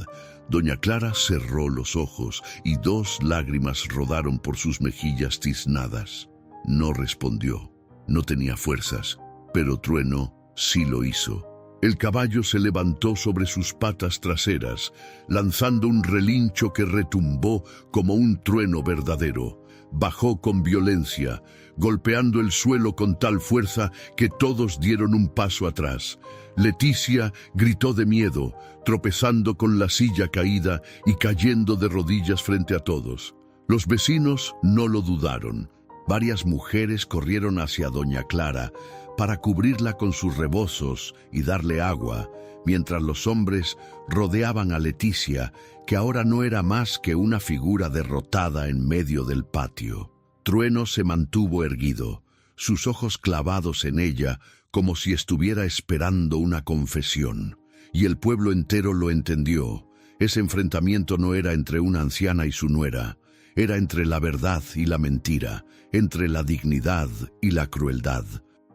Doña Clara cerró los ojos y 2 lágrimas rodaron por sus mejillas tiznadas. No respondió, no tenía fuerzas, pero Trueno sí lo hizo. El caballo se levantó sobre sus patas traseras, lanzando un relincho que retumbó como un trueno verdadero. Bajó con violencia, golpeando el suelo con tal fuerza que todos dieron un paso atrás. Leticia gritó de miedo, tropezando con la silla caída y cayendo de rodillas frente a todos. Los vecinos no lo dudaron. Varias mujeres corrieron hacia Doña Clara para cubrirla con sus rebozos y darle agua, mientras los hombres rodeaban a Leticia, que ahora no era más que una figura derrotada en medio del patio. Trueno se mantuvo erguido, sus ojos clavados en ella, como si estuviera esperando una confesión. Y el pueblo entero lo entendió. Ese enfrentamiento no era entre una anciana y su nuera, era entre la verdad y la mentira, entre la dignidad y la crueldad.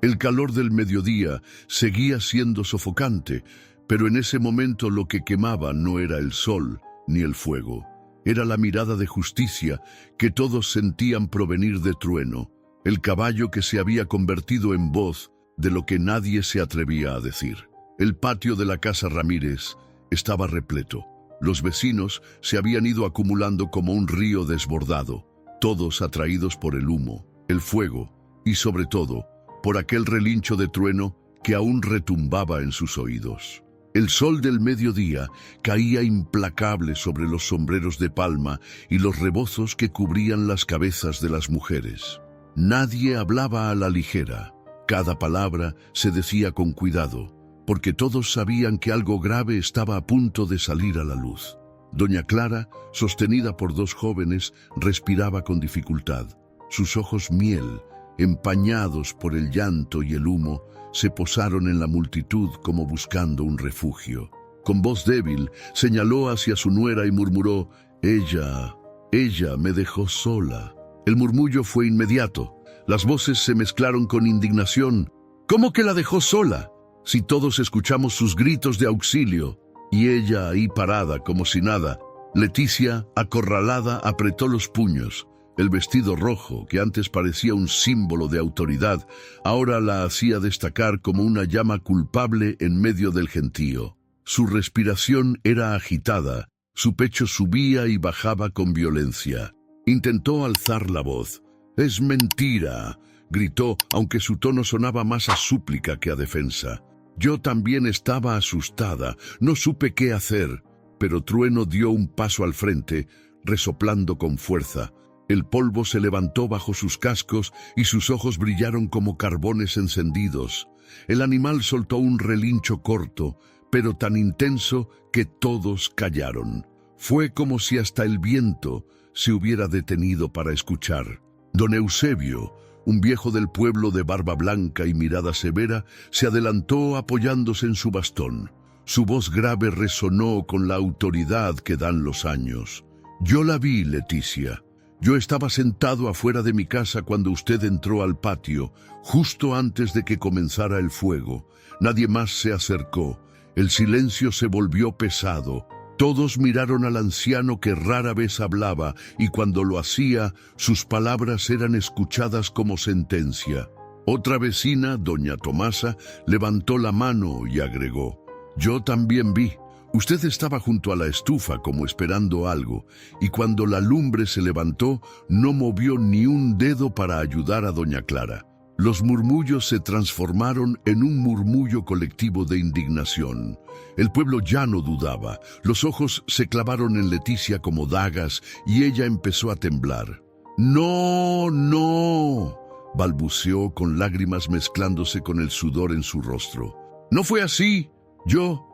El calor del mediodía seguía siendo sofocante, pero en ese momento lo que quemaba no era el sol ni el fuego. Era la mirada de justicia que todos sentían provenir de Trueno, el caballo que se había convertido en voz de lo que nadie se atrevía a decir. El patio de la casa Ramírez estaba repleto. Los vecinos se habían ido acumulando como un río desbordado, todos atraídos por el humo, el fuego y, sobre todo, por aquel relincho de trueno que aún retumbaba en sus oídos. El sol del mediodía caía implacable sobre los sombreros de palma y los rebozos que cubrían las cabezas de las mujeres. Nadie hablaba a la ligera. Cada palabra se decía con cuidado, porque todos sabían que algo grave estaba a punto de salir a la luz. Doña Clara, sostenida por 2 jóvenes, respiraba con dificultad. Sus ojos miel, empañados por el llanto y el humo, se posaron en la multitud como buscando un refugio. Con voz débil, señaló hacia su nuera y murmuró: ella me dejó sola». El murmullo fue inmediato. Las voces se mezclaron con indignación. «¿Cómo que la dejó sola? Si todos escuchamos sus gritos de auxilio». Y ella ahí parada como si nada. Leticia, acorralada, apretó los puños. El vestido rojo, que antes parecía un símbolo de autoridad, ahora la hacía destacar como una llama culpable en medio del gentío. Su respiración era agitada, su pecho subía y bajaba con violencia. Intentó alzar la voz. «Es mentira», gritó, aunque su tono sonaba más a súplica que a defensa. Yo también estaba asustada, no supe qué hacer, pero Trueno dio un paso al frente, resoplando con fuerza. El polvo se levantó bajo sus cascos y sus ojos brillaron como carbones encendidos. El animal soltó un relincho corto, pero tan intenso que todos callaron. Fue como si hasta el viento se hubiera detenido para escuchar. Don Eusebio, un viejo del pueblo de barba blanca y mirada severa, se adelantó apoyándose en su bastón. Su voz grave resonó con la autoridad que dan los años. Yo la vi, Leticia. Yo estaba sentado afuera de mi casa cuando usted entró al patio, justo antes de que comenzara el fuego. Nadie más se acercó. El silencio se volvió pesado. Todos miraron al anciano que rara vez hablaba, y cuando lo hacía, sus palabras eran escuchadas como sentencia. Otra vecina, doña Tomasa, levantó la mano y agregó: «Yo también vi. Usted estaba junto a la estufa como esperando algo, y cuando la lumbre se levantó, no movió ni un dedo para ayudar a doña Clara». Los murmullos se transformaron en un murmullo colectivo de indignación. El pueblo ya no dudaba. Los ojos se clavaron en Leticia como dagas y ella empezó a temblar. «¡No, no!», balbuceó con lágrimas mezclándose con el sudor en su rostro. «No fue así. Yo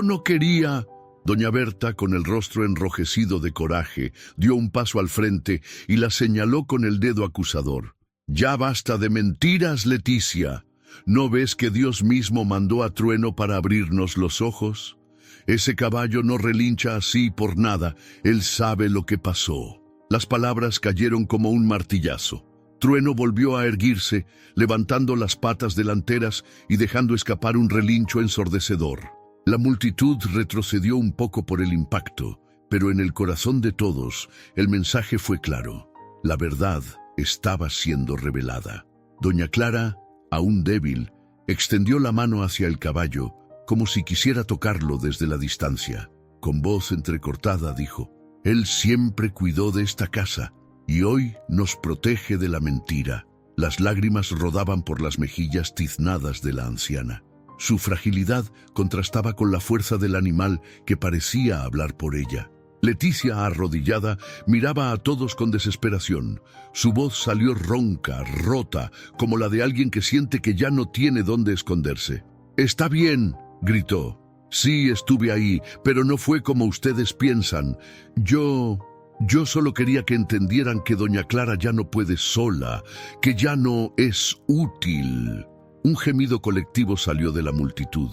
no quería». Doña Berta, con el rostro enrojecido de coraje, dio un paso al frente y la señaló con el dedo acusador. «Ya basta de mentiras, Leticia. ¿No ves que Dios mismo mandó a Trueno para abrirnos los ojos? Ese caballo no relincha así por nada. Él sabe lo que pasó». Las palabras cayeron como un martillazo. Trueno volvió a erguirse, levantando las patas delanteras y dejando escapar un relincho ensordecedor. La multitud retrocedió un poco por el impacto, pero en el corazón de todos el mensaje fue claro. La verdad estaba siendo revelada. Doña Clara, aún débil, extendió la mano hacia el caballo, como si quisiera tocarlo desde la distancia. Con voz entrecortada dijo: «Él siempre cuidó de esta casa, y hoy nos protege de la mentira». Las lágrimas rodaban por las mejillas tiznadas de la anciana. Su fragilidad contrastaba con la fuerza del animal que parecía hablar por ella. Leticia, arrodillada, miraba a todos con desesperación. Su voz salió ronca, rota, como la de alguien que siente que ya no tiene dónde esconderse. «Está bien», gritó. «Sí, estuve ahí, pero no fue como ustedes piensan. Yo solo quería que entendieran que doña Clara ya no puede sola, que ya no es útil». Un gemido colectivo salió de la multitud.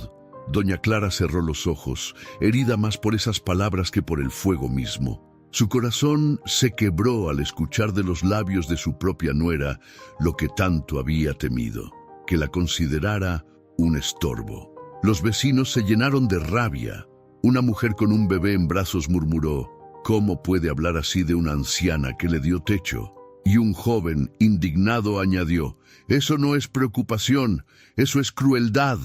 Doña Clara cerró los ojos, herida más por esas palabras que por el fuego mismo. Su corazón se quebró al escuchar de los labios de su propia nuera lo que tanto había temido, que la considerara un estorbo. Los vecinos se llenaron de rabia. Una mujer con un bebé en brazos murmuró: «¿Cómo puede hablar así de una anciana que le dio techo?». Y un joven, indignado, añadió: «Eso no es preocupación, eso es crueldad».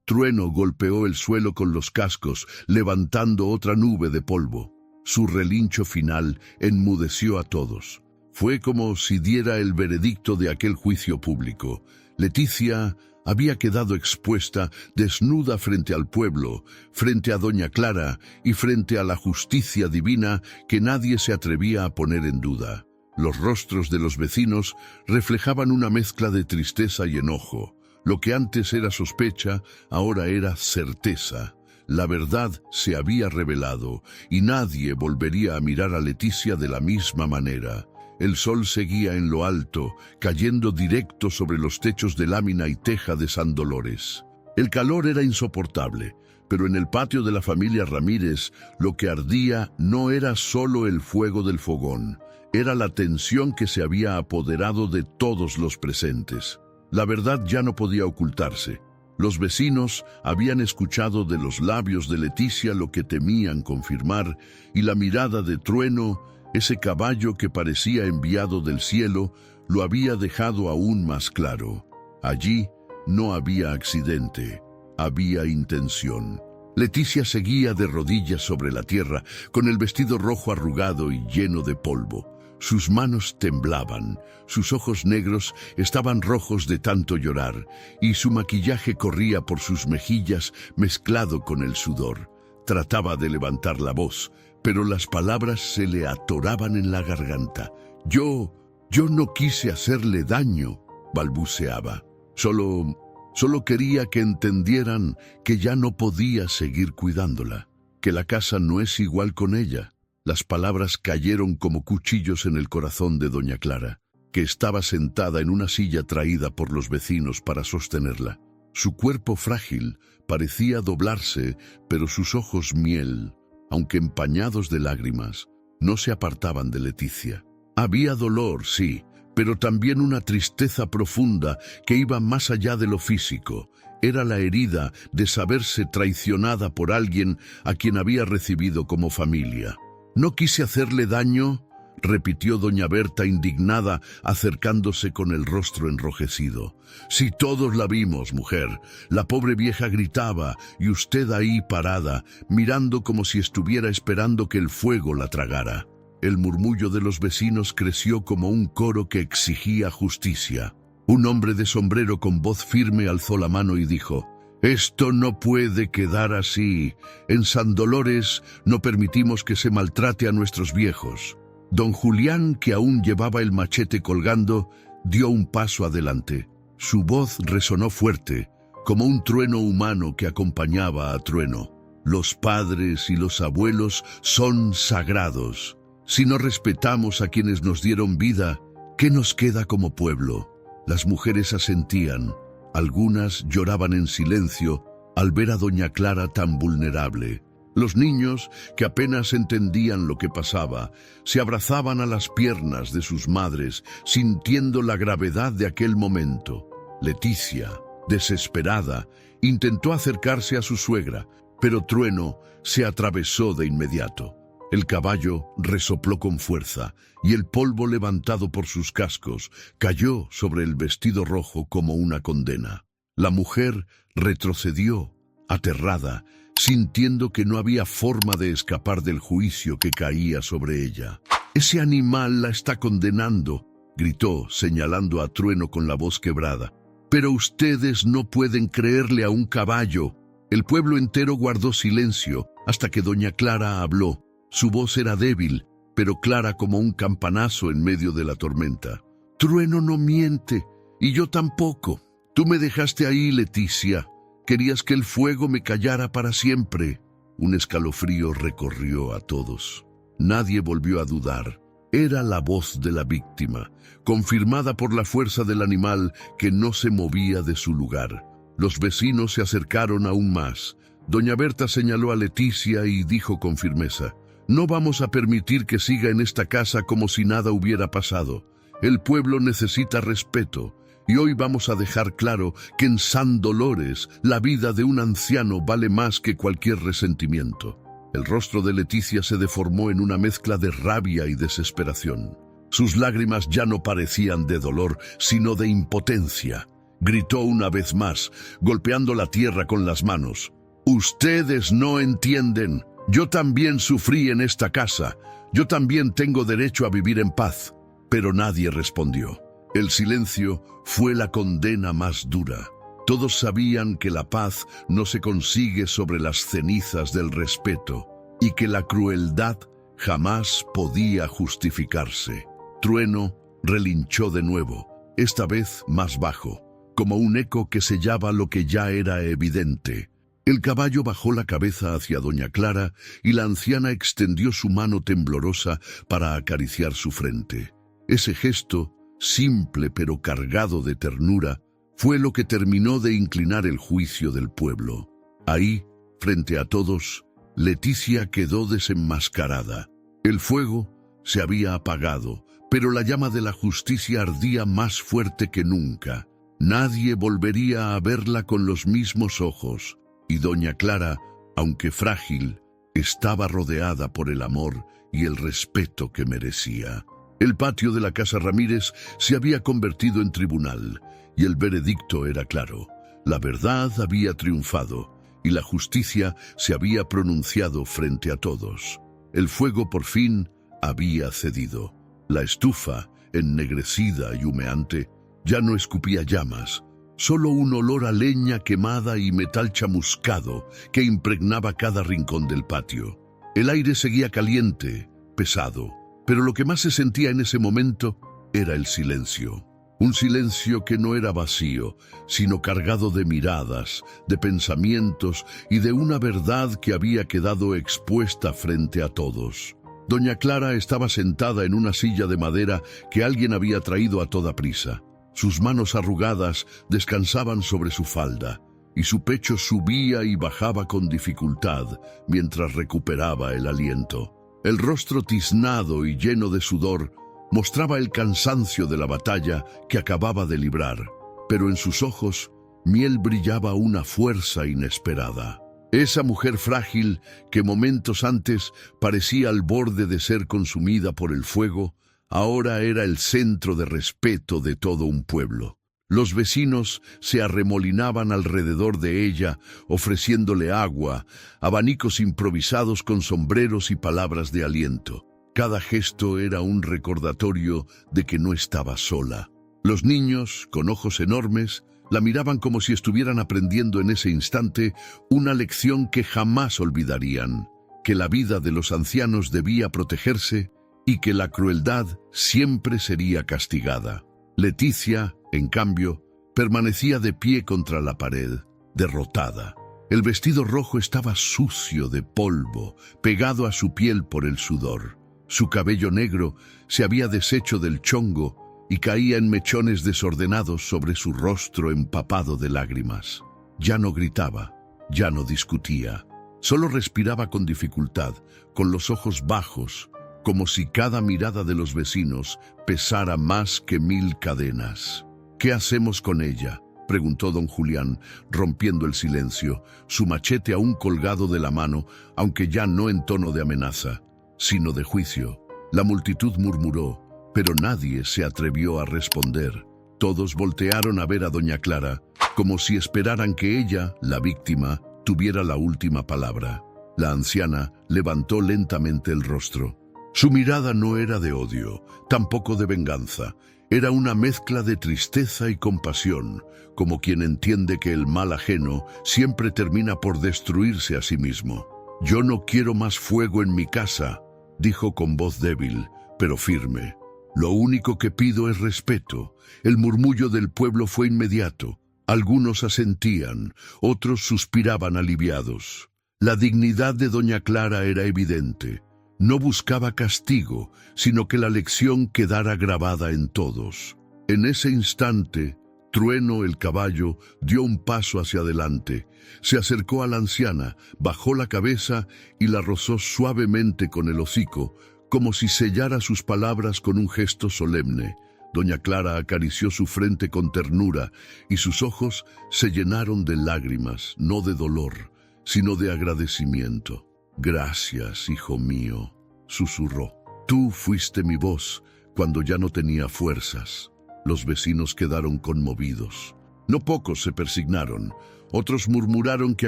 Trueno golpeó el suelo con los cascos, levantando otra nube de polvo. Su relincho final enmudeció a todos. Fue como si diera el veredicto de aquel juicio público. Leticia había quedado expuesta, desnuda frente al pueblo, frente a doña Clara y frente a la justicia divina que nadie se atrevía a poner en duda. Los rostros de los vecinos reflejaban una mezcla de tristeza y enojo. Lo que antes era sospecha, ahora era certeza. La verdad se había revelado y nadie volvería a mirar a Leticia de la misma manera. El sol seguía en lo alto, cayendo directo sobre los techos de lámina y teja de San Dolores. El calor era insoportable, pero en el patio de la familia Ramírez lo que ardía no era solo el fuego del fogón, era la tensión que se había apoderado de todos los presentes. La verdad ya no podía ocultarse. Los vecinos habían escuchado de los labios de Leticia lo que temían confirmar, y la mirada de Trueno, ese caballo que parecía enviado del cielo, lo había dejado aún más claro. Allí no había accidente, había intención. Leticia seguía de rodillas sobre la tierra, con el vestido rojo arrugado y lleno de polvo. Sus manos temblaban, sus ojos negros estaban rojos de tanto llorar, y su maquillaje corría por sus mejillas mezclado con el sudor. Trataba de levantar la voz, pero las palabras se le atoraban en la garganta. Yo no quise hacerle daño, balbuceaba. Solo quería que entendieran que ya no podía seguir cuidándola, que la casa no es igual con ella. Las palabras cayeron como cuchillos en el corazón de doña Clara, que estaba sentada en una silla traída por los vecinos para sostenerla. Su cuerpo frágil parecía doblarse, pero sus ojos miel, aunque empañados de lágrimas, no se apartaban de Leticia. Había dolor, sí, pero también una tristeza profunda que iba más allá de lo físico. Era la herida de saberse traicionada por alguien a quien había recibido como familia. «No quise hacerle daño», repitió doña Berta indignada, acercándose con el rostro enrojecido. «Si todos la vimos, mujer. La pobre vieja gritaba y usted ahí parada, mirando como si estuviera esperando que el fuego la tragara». El murmullo de los vecinos creció como un coro que exigía justicia. Un hombre de sombrero con voz firme alzó la mano y dijo: «Esto no puede quedar así. En San Dolores no permitimos que se maltrate a nuestros viejos». Don Julián, que aún llevaba el machete colgando, dio un paso adelante. Su voz resonó fuerte, como un trueno humano que acompañaba a trueno. «Los padres y los abuelos son sagrados. Si no respetamos a quienes nos dieron vida, ¿qué nos queda como pueblo?». Las mujeres asentían. Algunas lloraban en silencio al ver a doña Clara tan vulnerable. Los niños, que apenas entendían lo que pasaba, se abrazaban a las piernas de sus madres, sintiendo la gravedad de aquel momento. Leticia, desesperada, intentó acercarse a su suegra, pero Trueno se atravesó de inmediato. El caballo resopló con fuerza, y el polvo levantado por sus cascos cayó sobre el vestido rojo como una condena. La mujer retrocedió, aterrada, sintiendo que no había forma de escapar del juicio que caía sobre ella. «Ese animal la está condenando», gritó, señalando a Trueno con la voz quebrada. «Pero ustedes no pueden creerle a un caballo». El pueblo entero guardó silencio hasta que doña Clara habló. Su voz era débil, pero clara como un campanazo en medio de la tormenta. «Trueno no miente, y yo tampoco. Tú me dejaste ahí, Leticia. Querías que el fuego me callara para siempre». Un escalofrío recorrió a todos. Nadie volvió a dudar. Era la voz de la víctima, confirmada por la fuerza del animal que no se movía de su lugar. Los vecinos se acercaron aún más. Doña Berta señaló a Leticia y dijo con firmeza: «No vamos a permitir que siga en esta casa como si nada hubiera pasado. El pueblo necesita respeto, y hoy vamos a dejar claro que en San Dolores la vida de un anciano vale más que cualquier resentimiento». El rostro de Leticia se deformó en una mezcla de rabia y desesperación. Sus lágrimas ya no parecían de dolor, sino de impotencia. Gritó una vez más, golpeando la tierra con las manos: «Ustedes no entienden. Yo también sufrí en esta casa. Yo también tengo derecho a vivir en paz». Pero nadie respondió. El silencio fue la condena más dura. Todos sabían que la paz no se consigue sobre las cenizas del respeto y que la crueldad jamás podía justificarse. Trueno relinchó de nuevo, esta vez más bajo, como un eco que sellaba lo que ya era evidente. El caballo bajó la cabeza hacia doña Clara y la anciana extendió su mano temblorosa para acariciar su frente. Ese gesto, simple pero cargado de ternura, fue lo que terminó de inclinar el juicio del pueblo. Ahí, frente a todos, Leticia quedó desenmascarada. El fuego se había apagado, pero la llama de la justicia ardía más fuerte que nunca. Nadie volvería a verla con los mismos ojos, y doña Clara, aunque frágil, estaba rodeada por el amor y el respeto que merecía. El patio de la casa Ramírez se había convertido en tribunal, y el veredicto era claro. La verdad había triunfado, y la justicia se había pronunciado frente a todos. El fuego por fin había cedido. La estufa, ennegrecida y humeante, ya no escupía llamas, solo un olor a leña quemada y metal chamuscado que impregnaba cada rincón del patio. El aire seguía caliente, pesado, pero lo que más se sentía en ese momento era el silencio. Un silencio que no era vacío, sino cargado de miradas, de pensamientos y de una verdad que había quedado expuesta frente a todos. Doña Clara estaba sentada en una silla de madera que alguien había traído a toda prisa. Sus manos arrugadas descansaban sobre su falda, y su pecho subía y bajaba con dificultad mientras recuperaba el aliento. El rostro tiznado y lleno de sudor mostraba el cansancio de la batalla que acababa de librar, pero en sus ojos Miel brillaba una fuerza inesperada. Esa mujer frágil que momentos antes parecía al borde de ser consumida por el fuego, ahora era el centro de respeto de todo un pueblo. Los vecinos se arremolinaban alrededor de ella, ofreciéndole agua, abanicos improvisados con sombreros y palabras de aliento. Cada gesto era un recordatorio de que no estaba sola. Los niños, con ojos enormes, la miraban como si estuvieran aprendiendo en ese instante una lección que jamás olvidarían, que la vida de los ancianos debía protegerse y que la crueldad siempre sería castigada. Leticia, en cambio, permanecía de pie contra la pared, derrotada. El vestido rojo estaba sucio de polvo, pegado a su piel por el sudor. Su cabello negro se había deshecho del chongo y caía en mechones desordenados sobre su rostro empapado de lágrimas. Ya no gritaba, ya no discutía, solo respiraba con dificultad, con los ojos bajos, como si cada mirada de los vecinos pesara más que 1000 cadenas. «¿Qué hacemos con ella?», preguntó don Julián, rompiendo el silencio, su machete aún colgado de la mano, aunque ya no en tono de amenaza, sino de juicio. La multitud murmuró, pero nadie se atrevió a responder. Todos voltearon a ver a doña Clara, como si esperaran que ella, la víctima, tuviera la última palabra. La anciana levantó lentamente el rostro. Su mirada no era de odio, tampoco de venganza. Era una mezcla de tristeza y compasión, como quien entiende que el mal ajeno siempre termina por destruirse a sí mismo. «Yo no quiero más fuego en mi casa», dijo con voz débil, pero firme. «Lo único que pido es respeto». El murmullo del pueblo fue inmediato. Algunos asentían, otros suspiraban aliviados. La dignidad de doña Clara era evidente. No buscaba castigo, sino que la lección quedara grabada en todos. En ese instante, Trueno el caballo dio un paso hacia adelante, se acercó a la anciana, bajó la cabeza y la rozó suavemente con el hocico, como si sellara sus palabras con un gesto solemne. Doña Clara acarició su frente con ternura y sus ojos se llenaron de lágrimas, no de dolor, sino de agradecimiento. «Gracias, hijo mío», susurró. «Tú fuiste mi voz cuando ya no tenía fuerzas». Los vecinos quedaron conmovidos. No pocos se persignaron. Otros murmuraron que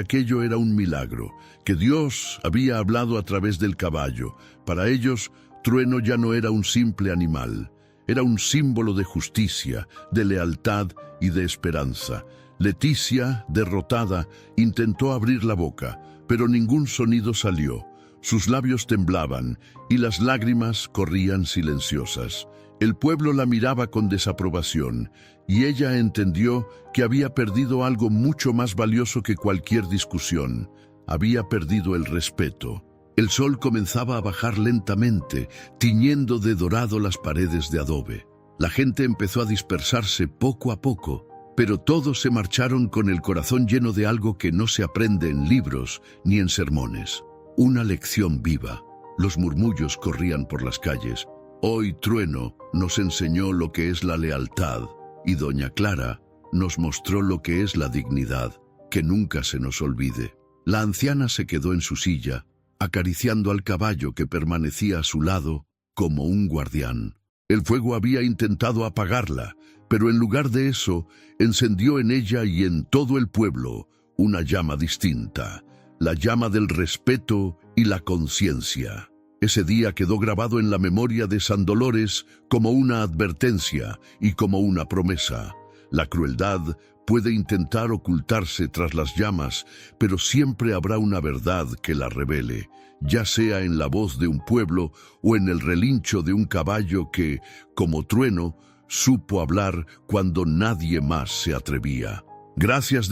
aquello era un milagro, que Dios había hablado a través del caballo. Para ellos, Trueno ya no era un simple animal. Era un símbolo de justicia, de lealtad y de esperanza. Leticia, derrotada, intentó abrir la boca, pero ningún sonido salió. Sus labios temblaban y las lágrimas corrían silenciosas. El pueblo la miraba con desaprobación y ella entendió que había perdido algo mucho más valioso que cualquier discusión. Había perdido el respeto. El sol comenzaba a bajar lentamente, tiñendo de dorado las paredes de adobe. La gente empezó a dispersarse poco a poco, pero todos se marcharon con el corazón lleno de algo que no se aprende en libros ni en sermones. Una lección viva. Los murmullos corrían por las calles. Hoy Trueno nos enseñó lo que es la lealtad y doña Clara nos mostró lo que es la dignidad, que nunca se nos olvide. La anciana se quedó en su silla, acariciando al caballo que permanecía a su lado como un guardián. El fuego había intentado apagarla, pero en lugar de eso, encendió en ella y en todo el pueblo una llama distinta, la llama del respeto y la conciencia. Ese día quedó grabado en la memoria de San Dolores como una advertencia y como una promesa. La crueldad puede intentar ocultarse tras las llamas, pero siempre habrá una verdad que la revele, ya sea en la voz de un pueblo o en el relincho de un caballo que, como trueno, supo hablar cuando nadie más se atrevía. Gracias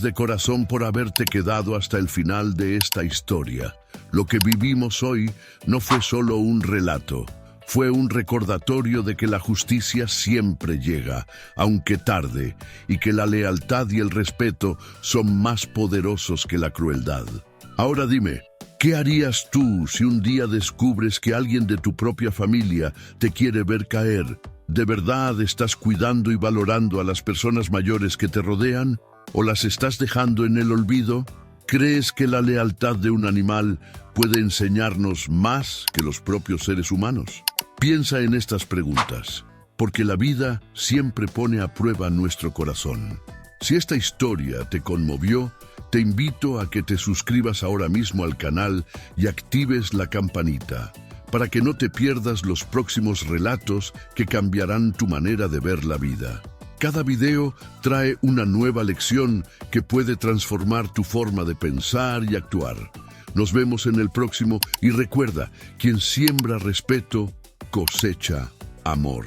de corazón por haberte quedado hasta el final de esta historia. Lo que vivimos hoy no fue solo un relato, fue un recordatorio de que la justicia siempre llega, aunque tarde, y que la lealtad y el respeto son más poderosos que la crueldad. Ahora dime, ¿qué harías tú si un día descubres que alguien de tu propia familia te quiere ver caer? ¿De verdad estás cuidando y valorando a las personas mayores que te rodean? ¿O las estás dejando en el olvido? ¿Crees que la lealtad de un animal puede enseñarnos más que los propios seres humanos? Piensa en estas preguntas, porque la vida siempre pone a prueba nuestro corazón. Si esta historia te conmovió, te invito a que te suscribas ahora mismo al canal y actives la campanita, para que no te pierdas los próximos relatos que cambiarán tu manera de ver la vida. Cada video trae una nueva lección que puede transformar tu forma de pensar y actuar. Nos vemos en el próximo y recuerda, quien siembra respeto, cosecha amor.